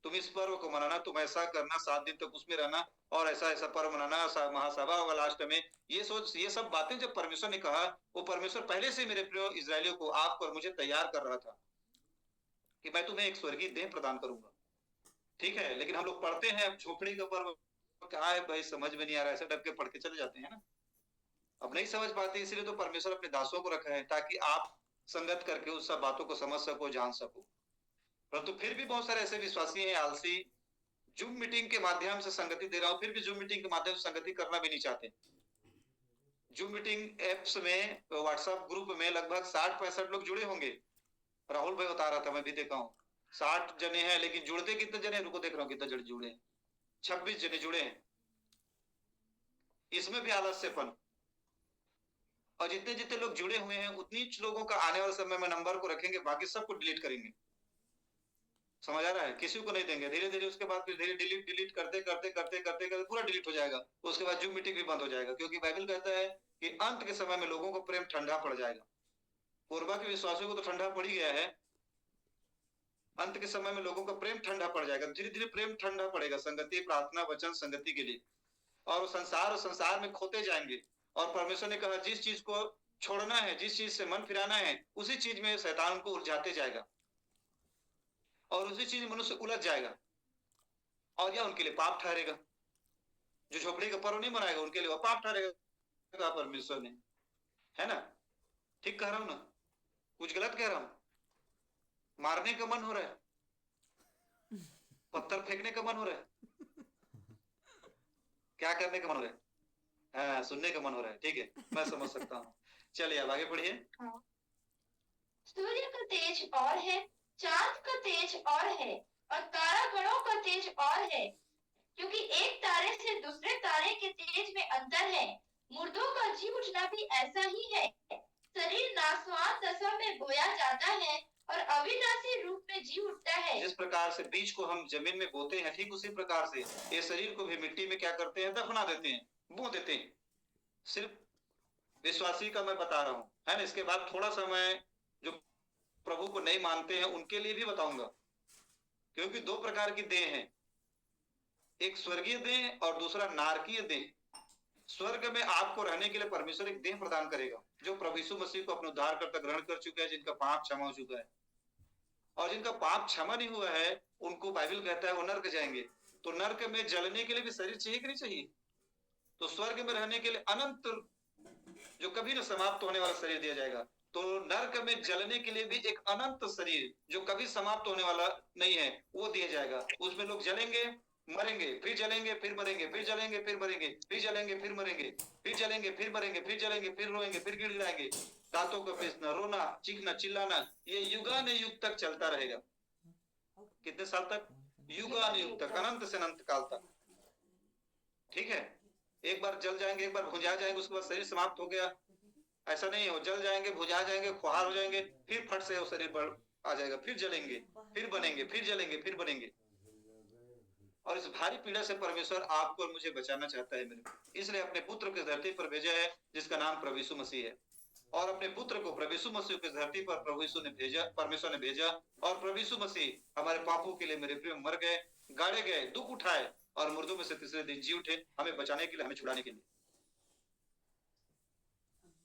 तुम इस पर्व को मनाना, तुम ऐसा करना, 7 दिन तक उसमें रहना और ऐसा ऐसा पर्व मनाना, महासभा होगा लास्ट में। ये सब बातें जब परमेश्वर ने कहा वो परमेश्वर पहले से मेरे प्रिय इजरायलियों को आपको और मुझे तैयार कर रहा था कि मैं तुम्हें एक स्वर्गीय देह प्रदान करूंगा। ठीक है, लेकिन हम लोग पढ़ते हैं अब झोपड़ी का पर्व क्या है भाई समझ में नहीं आ रहा है, ऐसे डर के पढ़ के चले जाते हैं ना। अब नहीं समझ पाते इसलिए तो परमेश्वर अपने दासों को रखा है ताकि आप संगत करके उस सब बातों को समझ सको, जान सको। परंतु फिर भी बहुत सारे ऐसे विश्वासी हैं आलसी, जूम मीटिंग के माध्यम से संगति दे रहा हूं, फिर भी जूम मीटिंग के माध्यम से संगति करना भी नहीं चाहते। जूम मीटिंग एप्स में व्हाट्सएप ग्रुप में लगभग 60-65 लोग जुड़े होंगे। राहुल भाई बता रहा था, मैं भी देखा हूँ 60 जने हैं, लेकिन जुड़ते कितने जने, रुको देख रहा हूँ कितने जने जुड़े हैं, 26 जने जुड़े हैं। इसमें भी आलस्यपन। और जितने जितने लोग जुड़े हुए हैं उतनी लोगों का आने वाले समय में नंबर को रखेंगे, बाकी सबको डिलीट करेंगे। समझ आ रहा है, किसी को नहीं देंगे। धीरे धीरे उसके बाद फिर धीरे डिलीट डिलीट करते करते करते करते करते पूरा डिलीट हो जाएगा। उसके बाद जूम मीटिंग भी बंद हो जाएगा, क्योंकि बाइबल कहता है कि अंत के समय में लोगों को प्रेम ठंडा पड़ जाएगा। पूर्वा के विश्वासियों को तो ठंडा पड़ ही गया है, अंत के समय में लोगों का प्रेम ठंडा पड़ जाएगा। धीरे धीरे प्रेम ठंडा पड़ेगा संगति, प्रार्थना, वचन, संगति के लिए, और वो संसार में खोते जाएंगे। और परमेश्वर ने कहा जिस चीज को छोड़ना है, जिस चीज से मन फिराना है, उसी चीज में शैतान को उलझाते जाएगा और उसी चीज में मनुष्य उलझ जाएगा और यह उनके लिए पाप ठहरेगा। जो झोपड़ी का पर्व नहीं मनाएगा उनके लिए वह पाप ठहरेगा परमेश्वर ने, है ना। ठीक कह रहा हूं ना, कुछ गलत कह रहा हूं? मारने का मन हो रहा है, पत्थर फेंकने का मन हो रहा है, क्या करने का मन हो रहा है? हाँ, सुनने का मन हो रहा है। ठीक है, मैं समझ सकता हूँ। चलिए अब आगे बढ़िए। सूर्य का तेज और है, चांद का तेज और है, और तारागणों का तेज और है, क्योंकि एक तारे से दूसरे तारे के तेज में अंतर है। मुर्दों का जी उठना भी ऐसा ही है। शरीर नाशवान दशा में बोया जाता है और अविनाशी रूप में जी उठता है। जिस प्रकार से बीज को हम जमीन में बोते हैं, ठीक उसी प्रकार से ये शरीर को भी मिट्टी में क्या करते हैं, दफना देते हैं, बो देते हैं। सिर्फ विश्वासी का मैं बता रहा हूँ, है ना। इसके बाद थोड़ा सा मैं जो प्रभु को नहीं मानते हैं उनके लिए भी बताऊंगा, क्योंकि 2 प्रकार की देह हैं, एक स्वर्गीय देह और दूसरा नारकीय देह। स्वर्ग में आपको रहने के लिए परमेश्वर एक देह प्रदान करेगा जो प्रभु यीशु मसीह को अपने उद्धारकर्ता ग्रहण कर चुका है, जिनका पाप क्षमा हो चुका है। और जिनका पाप क्षमा नहीं हुआ है उनको बाइबल कहता है वो नर्क जाएंगे। तो नर्क में जलने के लिए भी शरीर चाहिए कि नहीं चाहिए? तो स्वर्ग में रहने के लिए अनंत जो कभी न समाप्त होने वाला शरीर दिया जाएगा। तो नर्क में जलने के लिए भी एक अनंत शरीर जो कभी समाप्त होने वाला नहीं है वो दिया जाएगा। उसमें लोग जलेंगे, मरेंगे, फिर जलेंगे, फिर मरेंगे, फिर जलेंगे, फिर मरेंगे, फिर जलेंगे, फिर मरेंगे, फिर जलेंगे, फिर मरेंगे, फिर जलेंगे, फिर रोएंगे, फिर गिर जाएंगे। दांतों का पीसना, रोना, चीखना, चिल्लाना, ये युगान युग तक चलता रहेगा। कितने साल तक? युगान युग तक, अनंत से अनंत काल तक। ठीक है, एक बार जल जाएंगे, एक बार भुंजा जाएंगे, उसके बाद शरीर समाप्त हो गया, ऐसा नहीं हो। जल जाएंगे, भुजा जाएंगे, खुआर हो जाएंगे, फिर फट से वो शरीर पर आ जाएगा, फिर जलेंगे, फिर बनेंगे, फिर जलेंगे, फिर बनेंगे। और इस भारी पीड़ा से परमेश्वर आपको और मुझे बचाना चाहता है मेरे को, इसलिए अपने पुत्र के धरती पर भेजा है जिसका नाम प्रभु यीशु मसीह है। और अपने पुत्र को प्रभु यीशु मसीह को इस धरती पर प्रभु यीशु ने भेजा, परमेश्वर ने भेजा, और प्रभु यीशु मसीह हमारे पापों के लिए मेरे प्रिय मर गए, गाड़े गए, दुख उठाए और मुर्दों में से तीसरे दिन जी उठे, हमें बचाने के लिए, हमें छुड़ाने के लिए।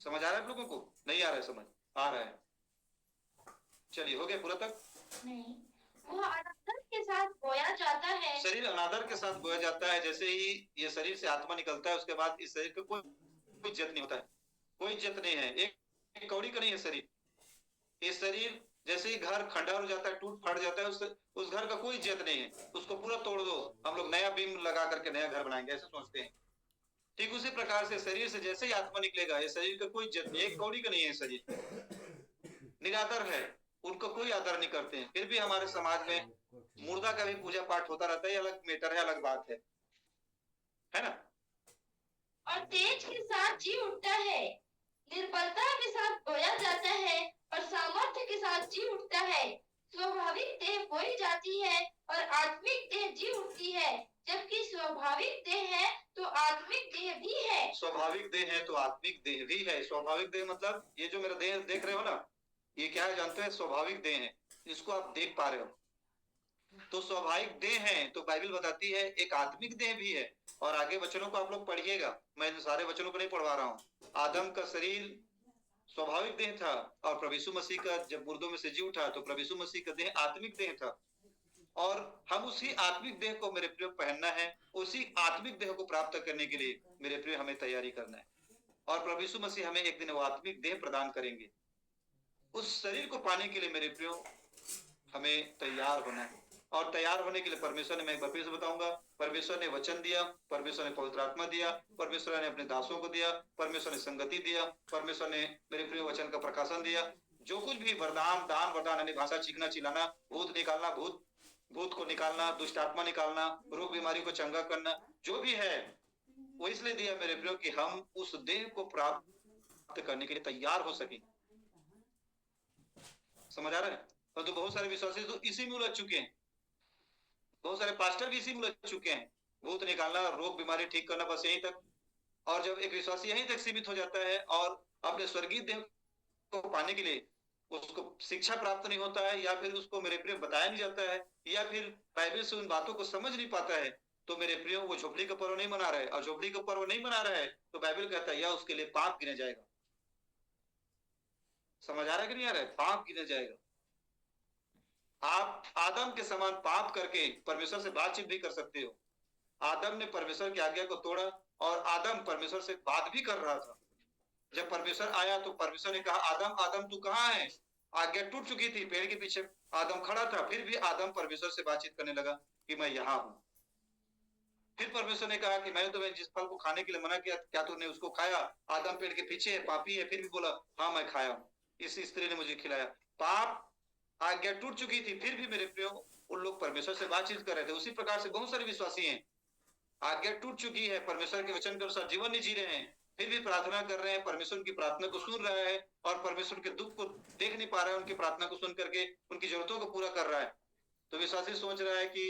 समझ आ रहा है आप लोगों को? नहीं आ रहा है समझ? आ रहा है। चलिए, हो गया पूरा तक? नहीं, वह अनादर के साथ बोया जाता है। शरीर अनादर के साथ बोया जाता है। जैसे ही ये शरीर से आत्मा निकलता है, उसके बाद इस शरीर का कोई इज्जत नहीं होता है, कोई इज्जत नहीं है, एक कौड़ी का नहीं है शरीर। ये शरीर जैसे ही घर खंडहर हो जाता है, टूट फट जाता है, उस घर का कोई इज्जत नहीं है, उसको पूरा तोड़ दो, हम लोग नया बीम लगा करके नया घर बनाएंगे, ऐसे सोचते हैं। ठीक उसी प्रकार से शरीर से जैसे ही आत्मा निकलेगा, ये शरीर का कोई इज्जत नहीं, एक कौड़ी का नहीं है शरीर, निरादर है, उनको कोई आदर नहीं करते हैं। फिर भी हमारे समाज में मुर्दा का भी पूजा पाठ होता रहता है, अलग मैटर है, अलग बात है ना? और तेज के साथ जी उठता है, निर्बलता के साथ बोया जाता है और सामर्थ्य के साथ जी उठता है। स्वाभाविक देह बोई जाती है और आत्मिक देह जी उठती है। जबकि स्वाभाविक देह है तो आत्मिक देह भी है। स्वाभाविक देह है तो आत्मिक देह भी है। स्वाभाविक देह मतलब ये जो मेरा देह देख रहे हो ना, ये क्या है जानते हैं? स्वाभाविक देह है, इसको आप देख पा रहे हो। तो स्वाभाविक देह है तो बाइबल बताती है एक आत्मिक देह भी है। और आगे वचनों को आप लोग पढ़िएगा, मैं तो सारे वचनों को नहीं पढ़वा रहा हूँ। आदम का शरीर स्वाभाविक देह था, और प्रभु यीशु मसीह का जब मुर्दों में से जी उठा तो प्रभु यीशु मसीह का देह आत्मिक देह था। और हम उसी आत्मिक देह को मेरे प्रिय पहनना है, उसी आत्मिक देह को प्राप्त करने के लिए मेरे प्रिय हमें तैयारी करना है। और प्रभु यीशु मसीह हमें एक दिन वो आत्मिक देह प्रदान करेंगे। उस शरीर को पाने के लिए मेरे प्रियो हमें तैयार होना है। और तैयार होने के लिए परमेश्वर ने, मैं एक बार फिर से बताऊंगा, परमेश्वर ने वचन दिया, परमेश्वर ने पवित्र आत्मा दिया, परमेश्वर ने अपने दासों को दिया, परमेश्वर ने संगति दिया, परमेश्वर ने मेरे प्रिय वचन का प्रकाशन दिया। जो कुछ भी वरदान, दान वरदान, यानी भाषा, चीखना, चिल्लाना, भूत निकालना, भूत को निकालना, दुष्ट आत्मा निकालना, रोग बीमारी को चंगा करना, जो भी है वो इसलिए दिया मेरे प्रियो कि हम उस देह को प्राप्त करने के लिए तैयार हो सके। समझ आ रहा है? तो बहुत सारे विश्वासी तो इसी में उलझ चुके हैं, बहुत सारे पास्टर भी इसी में उलझ चुके हैं। भूत निकालना, रोग बीमारी ठीक करना, बस यहीं तक। और जब एक विश्वासी यहीं तक सीमित हो जाता है और अपने स्वर्गीय देह को पाने के लिए उसको शिक्षा प्राप्त नहीं होता है, या फिर उसको मेरे प्रिय बताया नहीं जाता है, या फिर बाइबल से उन बातों को समझ नहीं पाता है, तो मेरे प्रिय वो झोपड़ी का पर्व नहीं मना रहा है। और झोपड़ी का पर्व नहीं मना रहा है तो बाइबल कहता है या उसके लिए पाप गिना जाएगा। समझ आ रहा है कि नहीं आ रहा है? पाप गिना जाएगा। आप आदम के समान पाप करके परमेश्वर से बातचीत भी कर सकते हो। आदम ने परमेश्वर की आज्ञा को तोड़ा, और आदम परमेश्वर से बात भी कर रहा था। जब परमेश्वर आया तो परमेश्वर ने कहा, आदम आदम तू कहाँ है? आज्ञा टूट चुकी थी, पेड़ के पीछे आदम खड़ा था, फिर भी आदम परमेश्वर से बातचीत करने लगा कि मैं यहाँ हूँ। फिर परमेश्वर ने कहा कि मैंने तुम्हें जिस फल को खाने के लिए मना किया, क्या तूने उसको खाया? आदम पेड़ के पीछे है, पापी है, फिर भी बोला हाँ मैं खाया हूँ, इस स्त्री ने मुझे खिलाया। पाप, आज्ञा टूट चुकी थी, फिर भी मेरे प्रियो उन लोग परमेश्वर से बातचीत कर रहे थे। उसी प्रकार से बहुत सारे विश्वासी हैं, आज्ञा टूट चुकी है, परमेश्वर के वचन के अनुसार जीवन नहीं जी रहे हैं, फिर भी प्रार्थना कर रहे हैं, परमेश्वर की प्रार्थना को सुन रहा है, और परमेश्वर के दुख को देख नहीं पा रहा है, उनकी प्रार्थना को सुन करके उनकी जरूरतों को पूरा कर रहा है। तो विश्वासी सोच रहा है कि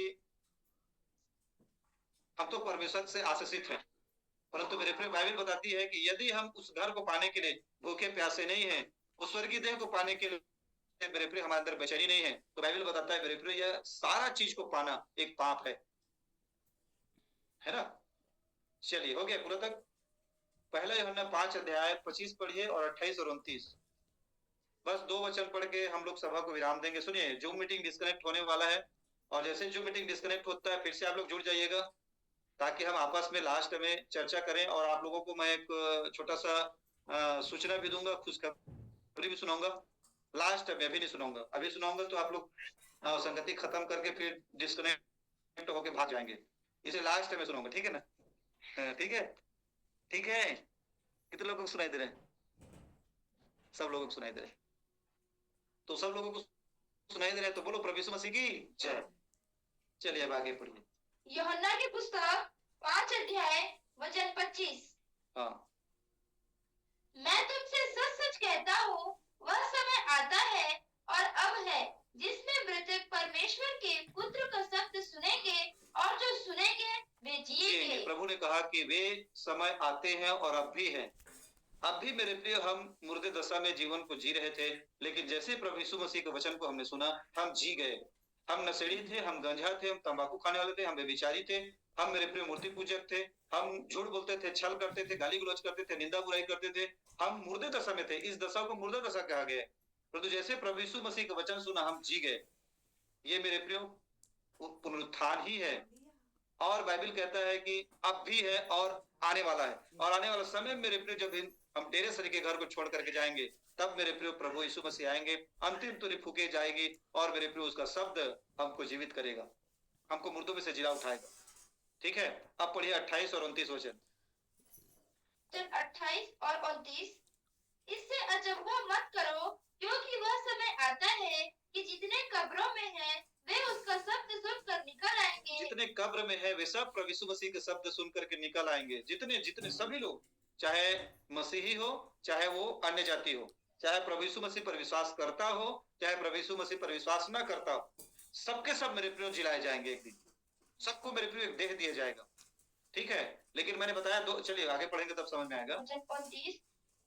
हम तो परमेश्वर से आशीषित हैं, परंतु मेरे प्रिय बाइबल बताती है कि यदि हम उस घर को पाने के लिए भूखे प्यासे नहीं है, उस स्वर्गीय देह को पाने के लिए मेरे प्रिय हमारे अंदर बेचैनी नहीं है, तो बाइबल बताता है मेरे प्रिय यह सारा चीज को पाना एक पाप है ना? चलिए, हो गया पूरा तक? पहला यूहन्ना 5 अध्याय 25 पढ़िए और 28 और 29। बस 2 वचन पढ़ के हम लोग सभा को विराम देंगे। सुनिए, जूम मीटिंग डिस्कनेक्ट होने वाला है, और जैसे जूम मीटिंग डिस्कनेक्ट होता है फिर से आप लोग जुड़ जाइएगा, ताकि हम आपस में लास्ट में चर्चा करें। और आप लोगों को मैं एक छोटा सा सूचना भी दूंगा, खुशखबरी भी सुनाऊंगा। लास्ट में, अभी नहीं सुनाऊंगा, अभी सुनाऊंगा तो आप लोग संगति खत्म करके फिर डिस्कनेक्ट होके भाग जाएंगे, इसे लास्ट में सुनाऊंगा, ठीक है ना? ठीक है, ठीक है। कितने लोगों को सुनाई दे रहे हैं? सब लोगों को सुनाई दे रहे हैं? तो सब लोगों को सुनाई दे रहे हैं तो बोलो प्रभु यीशु मसीह की जय। चलिए अब आगे पढ़िए। यूहन्ना की पुस्तक 5 अध्याय वचन 25। हाँ, मैं तुमसे सच सच कहता हूँ, वह समय आता है और अब है जिसमें मृतक परमेश्वर के पुत्र का शब्द सुनेंगे, और जो सुनेंगे वे जिएंगे। प्रभु ने कहा कि वे समय आते हैं और अब भी है अब भी मेरे प्रिय हम मुर्दे दशा में जीवन को जी रहे थे, लेकिन जैसे प्रभु यीशु मसीह के वचन को हमने सुना, हम जी गए। हम नशेड़ी थे, हम गंजा थे, हम तंबाकू खाने वाले थे, हम व्यभिचारी थे, हम मेरे प्रिय मूर्ति पूजक थे, हम झूठ बोलते थे, छल करते थे, गाली-गलौज करते थे, निंदा बुराई करते थे। हम मुर्दे दशा में थे। इस दशा को मुर्दा दशा कहा गया है। परंतु जैसे प्रभु यीशु मसीह का वचन सुना, हम जी गए। ये मेरे प्रियो वो पुनरुत्थान ही है। और बाइबल कहता है कि अब भी है और आने वाला है, और आने वाला समय मेरे प्रिय जब हम डेरे सरी के घर को छोड़ करके जाएंगे, तब मेरे प्रिय प्रभु यीशु मसीह आएंगे, अंतिम तुरही फूके जाएगी और मेरे प्रिय उसका शब्द हमको जीवित करेगा, हमको मुर्दों में से जिला उठाएगा। ठीक है, अब पढ़िए 28 और 29 वचन। 28 और 29। इससे अचंभा मत करो, क्योंकि वह समय आता है कि जितने कब्रों में हैं वे उसका शब्द सुनकर निकल आएंगे। जितने कब्र में है वे सब प्रभु यीशु मसीह के शब्द सुन करके निकल आएंगे। जितने जितने सभी लोग, चाहे मसीही हो, चाहे वो अन्य जाति हो, चाहे प्रभु यीशु मसीह पर विश्वास करता हो, चाहे प्रभु यीशु मसीह पर विश्वास न करता हो, सबके सब मेरे प्रिय जिलाए जाएंगे एक दिन। सबको मेरे प्रिय एक देह दिया जाएगा। ठीक है, लेकिन मैंने बताया दो, चलिए आगे पढ़ेंगे तब समझ में आएगा। 29।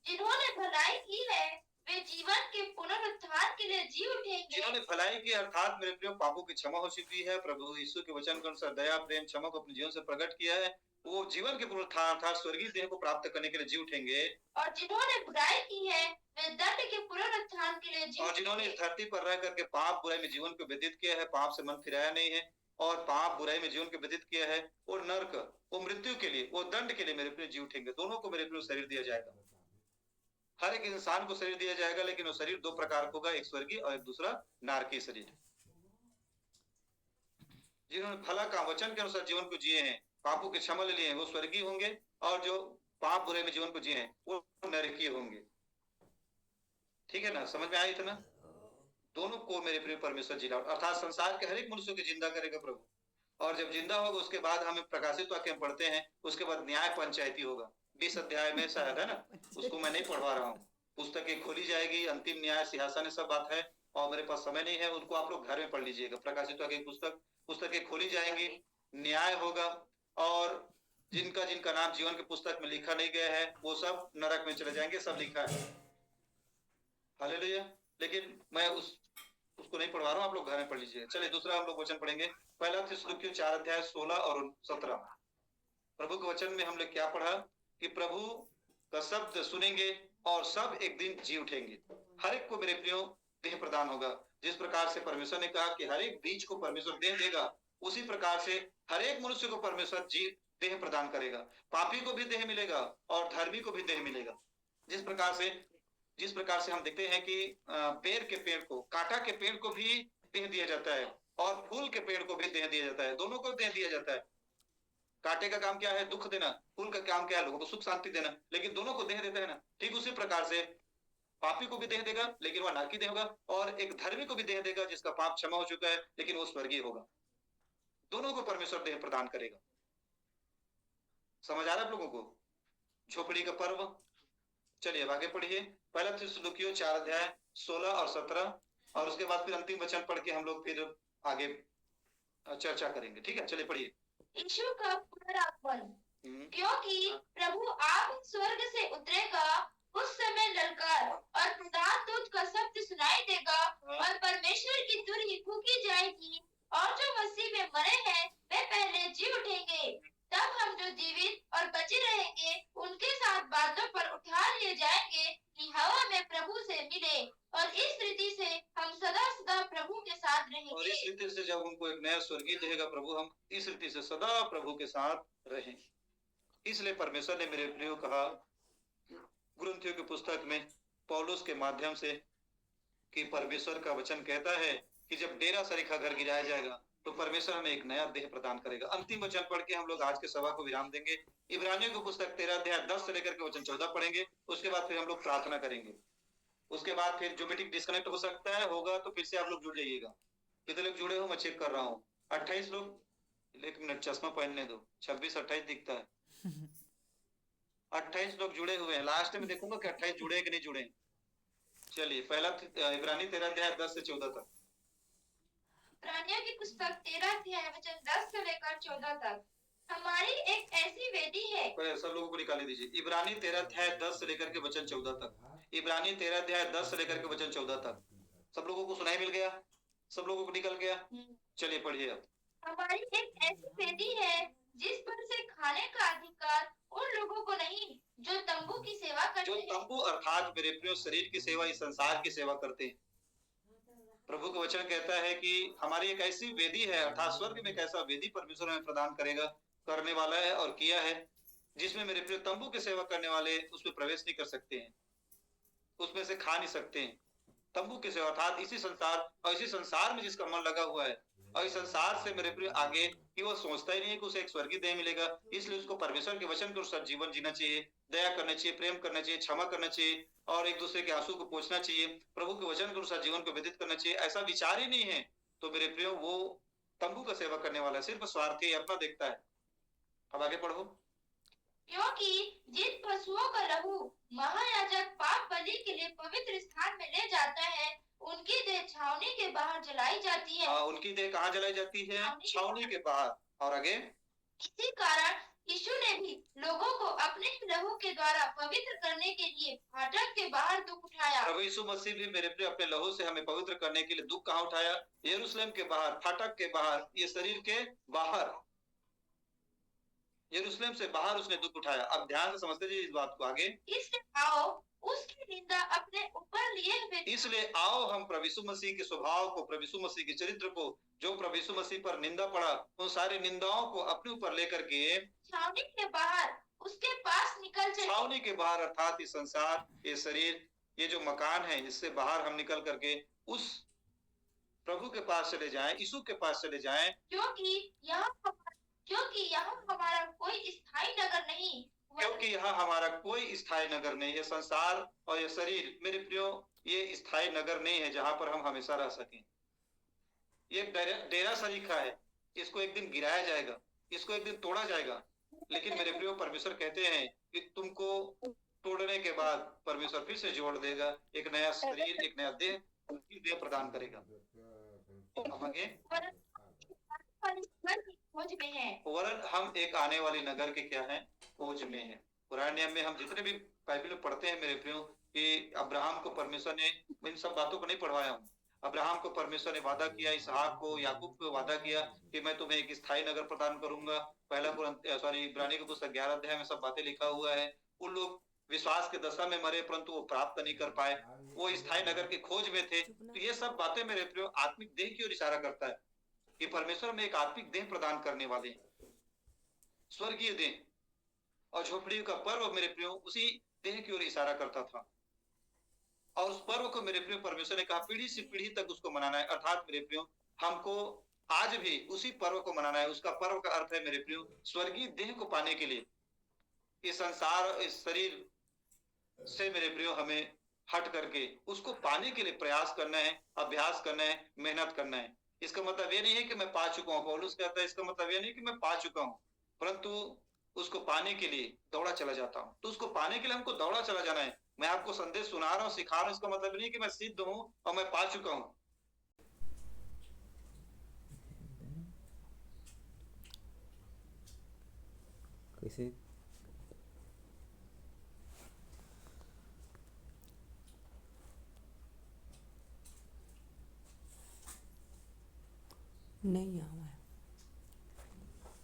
जिन्होंने भलाई की है वे जीवन के पुनरुत्थान के लिए जी उठेंगे। जिन्होंने भलाई की अर्थात मेरे प्रिय पापों की क्षमा हो चुकी है, प्रभु यीशु के वचन के अनुसार दया प्रेम क्षमा को अपने जीवन से प्रकट किया है, वो जीवन के पुनरुत्थान अर्थात स्वर्गीय देह को प्राप्त करने के लिए जी उठेंगे। और जिन्होंने बुराई की है वे दंड के पुनरुत्थान के लिए जी और जिन्होंने इस धरती पर रह करके पाप बुराई में जीवन को व्यतीत किया है, पाप से मन फिराया नहीं है और पाप बुराई में जीवन को व्यतीत किया है, वो नरक, वो मृत्यु के लिए, वो दंड के लिए मेरे प्रिय जी उठेंगे। दोनों को मेरे प्रिय शरीर दिया जाएगा। हर एक इंसान को शरीर दिया जाएगा, लेकिन वो शरीर दो प्रकार का होगा, एक स्वर्गीय और एक दूसरा नारकीय शरीर। जिन्होंने भला का वचन के अनुसार जीवन को जिए हैं, पापों के क्षमा ले लिए हैं, वो स्वर्गीय होंगे, और जो पाप बुराई में जीवन को जिए हैं वो नरकीय होंगे। ठीक है ना, समझ में आया इतना? दोनों को मेरे प्रिय परमेश्वर जिला अर्थात संसार के हर एक मनुष्य को जिंदा करेगा प्रभु, और जब जिंदा होगा उसके बाद हमें प्रकाशित वाक्य पढ़ते हैं, उसके बाद न्याय पंचायती होगा। 20 अध्याय में शायद है ना, उसको मैं नहीं पढ़वा रहा हूँ। पुस्तकें खोली जाएगी, अंतिम न्याय सिंहासन सब बात है, और मेरे पास समय नहीं है, उनको आप लोग घर में पढ़ लीजिएगा। प्रकाशित वाक्य पुस्तकें खोली जाएंगी, न्याय होगा, और जिनका जिनका नाम जीवन की पुस्तक में लिखा नहीं गया है वो सब नरक में चले जाएंगे, सब लिखा है। हालेलुया। लेकिन मैं उसको नहीं पढ़वा रहा हूँ, आप लोग घर में पढ़ लीजिए। चलिए दूसरा हम लोग वचन पढ़ेंगे, पहला थिस्सलुकियों 4 अध्याय 16 और 17। प्रभु के वचन में हम लोग क्या पढ़ा कि प्रभु का शब्द सुनेंगे और सब एक दिन जी उठेंगे। हर एक को मेरे प्रियो देह प्रदान होगा। जिस प्रकार से परमेश्वर ने कहा कि हर एक बीज को परमेश्वर देह देगा, उसी प्रकार से हर एक मनुष्य को परमेश्वर जी देह प्रदान करेगा। पापी को भी देह मिलेगा और धर्मी को भी देह मिलेगा। जिस प्रकार से हम देखते हैं कि पेड़ के पेड़ को, कांटा के पेड़ को भी देह दिया जाता है और फूल के पेड़ को भी देह दिया जाता है, दोनों को देह दिया जाता है। कांटे का काम क्या है? दुख देना। फूल का काम क्या है? लोगों को सुख शांति देना। लेकिन दोनों को देह देता है ना। ठीक उसी प्रकार से पापी को भी देह देगा, लेकिन वह नारकी देह होगा, और एक धर्मी को भी देह देगा जिसका पाप क्षमा हो चुका है, लेकिन वो स्वर्गीय होगा। दोनों को परमेश्वर देह प्रदान करेगा। समझ आ रहा है आप लोगों को? झोपड़ी का पर्व। चलिए अब आगे पढ़िए, पहला थिस्सलुकियों 4 अध्याय 16 और 17, और उसके बाद फिर अंतिम वचन पढ़ के हम लोग फिर आगे चर्चा करेंगे। ठीक है, चलिए पढ़िए। यीशु का पुनरागमन। क्योंकि प्रभु आप स्वर्ग से उतरेगा, उस समय ललकार और प्रधान दूत का शब्द सुनाई देगा, और परमेश्वर की तुरही फूकी जाएगी, और जो मसीह में मरे हैं वे पहले जी उठेंगे। तब हम जो जीवित और बचे रहेंगे उनके साथ बादलों पर उठा लिए जाएंगे कि हवा में प्रभु से मिले, और इस रीति से हम सदा सदा प्रभु के साथ रहेंगे। और इस रीति से जब उनको एक नया स्वर्गीय देगा प्रभु, हम इस रीति से सदा प्रभु के साथ रहेंगे। इसलिए परमेश्वर ने मेरे प्रियो कहा गुरंथियों की पुस्तक में पौलुस के माध्यम से कि परमेश्वर का वचन कहता है कि जब डेरा सरी का घर गिराया जाएगा तो परमेश्वर हमें एक नया देह प्रदान करेगा। अंतिम वचन पढ़ के हम लोग आज के सभा को विराम देंगे। इब्रानियों की पुस्तक 13 अध्याय 10 से लेकर के वचन 14 पढ़ेंगे। उसके बाद फिर हम लोग प्रार्थना करेंगे। उसके बाद फिर जो मीटिंग डिस्कनेक्ट हो सकता है होगा तो फिर से आप लोग जुड़ जाइएगा। कितने लोग जुड़े हो मैं चेक कर रहा हूँ। 28 लोग। एक मिनट, चश्मा पहनने दो। 26-28 दिखता है। 28 लोग जुड़े हुए हैं। लास्ट में देखूंगा कि 28 जुड़े कि नहीं जुड़े। चलिए पहला इब्रानी 13 अध्याय 10 से 14 तक। इब्रानियों की पुस्तक 13 अध्याय वचन 10 से लेकर 14 तक। हमारी एक ऐसी वेदी है। सब लोगों को निकाले दीजिए। इब्रानी 13 अध्याय 10 से लेकर के वचन 14 तक। इब्रानी 13 अध्याय 10 से लेकर के वचन 14 तक। सब लोगों को सुनाई मिल गया? सब लोगों को निकल गया? चलिए पढ़िए अब। हमारी एक ऐसी वेदी है जिस पर से खाने का अधिकार उन लोगों को नहीं जो तंबू की सेवा जो करते हैं। तंबू अर्थात मेरे प्रियो शरीर की सेवा, इस संसार की सेवा करते हैं। प्रभु का वचन कहता है कि हमारी एक ऐसी वेदी है, अर्थात स्वर्ग में एक ऐसा वेदी परमेश्वर हमें प्रदान करेगा, करने वाला है और किया है, जिसमें मेरे प्रिय तंबू की सेवा करने वाले उसमें प्रवेश नहीं कर सकते हैं, उसमें से खा नहीं सकते हैं। तंबू की सेवा अर्थात इसी संसार, और इसी संसार में जिसका मन लगा हुआ है, और इस संसार से मेरे प्रिय आगे कि वो सोचता ही नहीं है कि उसे एक स्वर्गीय देह मिलेगा, इसलिए उसको परमेश्वर के वचन के अनुसार जीवन जीना चाहिए, दया करना चाहिए, प्रेम करना चाहिए, क्षमा करना चाहिए और एक दूसरे के आंसू को पोंछना चाहिए, प्रभु के वचन के अनुसार जीवन को व्यतीत करना चाहिए। ऐसा विचार ही नहीं है तो मेरे प्रिय वो तंबू का सेवा करने वाला सिर्फ स्वार्थी अपना देखता है। अब आगे पढ़ो। क्योंकि जिन पशुओं का लहू महायाजक पाप बलि के लिए पवित्र स्थान में ले जाता है, उनकी देह छावनी के बाहर जलाई जाती है। उनकी देह कहाँ जलाई जाती है? छावनी के बाहर। और आगे? इसी कारण यीशु ने भी लोगों को अपने लहू के द्वारा पवित्र करने के लिए फाटक के बाहर दुख उठाया। प्रभु यीशु मसीह भी मेरे प्रिय अपने लहू से हमें पवित्र करने के लिए दुख कहाँ उठाया? यरूशलेम के बाहर, फाटक के बाहर, ये शरीर के बाहर, यरूशलेम से बाहर उसने दुख उठाया। अब ध्यान से समझते जाइए इस बात को आगे। इसलिए आओ उसकी निंदा अपने ऊपर लिए हुए, इसलिए आओ हम प्रभु यीशु मसीह के स्वभाव को, प्रभु यीशु मसीह के चरित्र को, जो प्रभु यीशु मसीह पर निंदा पड़ा, उन सारी निंदाओं को अपने ऊपर लेकर के छावनी के बाहर उसके पास निकल चले। छावनी के बाहर अर्थात ये संसार, ये शरीर, ये जो मकान है, इससे बाहर हम निकल करके उस प्रभु के पास चले जाएं, यीशु के पास चले जाएं, क्योंकि यहाँ हमारा कोई स्थायी नगर नहीं, क्योंकि यहाँ हमारा कोई स्थायी नगर नहीं है। संसार और ये शरीर मेरे प्रियो ये स्थायी नगर नहीं है जहां पर हम हमेशा रह सकें। ये डेरा सरीखा है, इसको एक दिन गिराया जाएगा, इसको एक दिन तोड़ा जाएगा, लेकिन मेरे प्रियो परमेश्वर कहते हैं कि तुमको तोड़ने के बाद परमेश्वर फिर से जोड़ देगा, एक नया शरीर, एक नया देह, देह प्रदान करेगा। आगे खोज में है, वरन हम एक आने वाली नगर के क्या है? खोज में है। पुराने नियम में हम जितने भी बाइबल में पढ़ते हैं मेरे प्रियो कि अब्राहम को परमेश्वर ने, इन सब बातों को नहीं पढ़वाया हूँ, अब्राहम को परमेश्वर ने वादा किया, इसहाक को, याकूब को वादा किया कि मैं तुम्हें एक स्थायी नगर प्रदान करूंगा। पहला इब्रानी की पुस्तक 11 अध्याय में सब बातें लिखा हुआ है। उन लोग विश्वास के दशा में मरे परंतु वो प्राप्त नहीं कर पाए, वो स्थायी नगर की खोज में थे। तो ये सब बातें मेरे प्रियो आत्मिक देह की ओर इशारा करता है कि परमेश्वर में एक आत्मिक देह प्रदान करने वाले, स्वर्गीय देह, और झोपड़ी का पर्व मेरे प्रियो उसी देह की ओर इशारा करता था। और उस पर्व को मेरे प्रियो परमेश्वर ने कहा पीढ़ी से पीढ़ी तक उसको मनाना है, अर्थात मेरे प्रियो हमको आज भी उसी पर्व को मनाना है। उसका पर्व का अर्थ है मेरे प्रियो स्वर्गीय देह को पाने के लिए इस संसार, इस शरीर से मेरे प्रियो हमें हट करके उसको पाने के लिए प्रयास करना है, अभ्यास करना है, मेहनत करना है। इसका मतलब ये नहीं है कि मैं पा चुका हूं, पौलुस कहता है इसका मतलब ये नहीं कि मैं पा चुका हूं, परंतु उसको पाने के लिए दौड़ा चला जाता हूं। तो उसको पाने के लिए हमको दौड़ा चला जाना है। मैं आपको संदेश सुना रहा हूं, सिखा रहा हूं, इसका मतलब नहीं कि मैं सिद्ध हूं और मैं पा चुका हूं। कैसे नहीं आवा है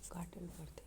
काटल पड़ते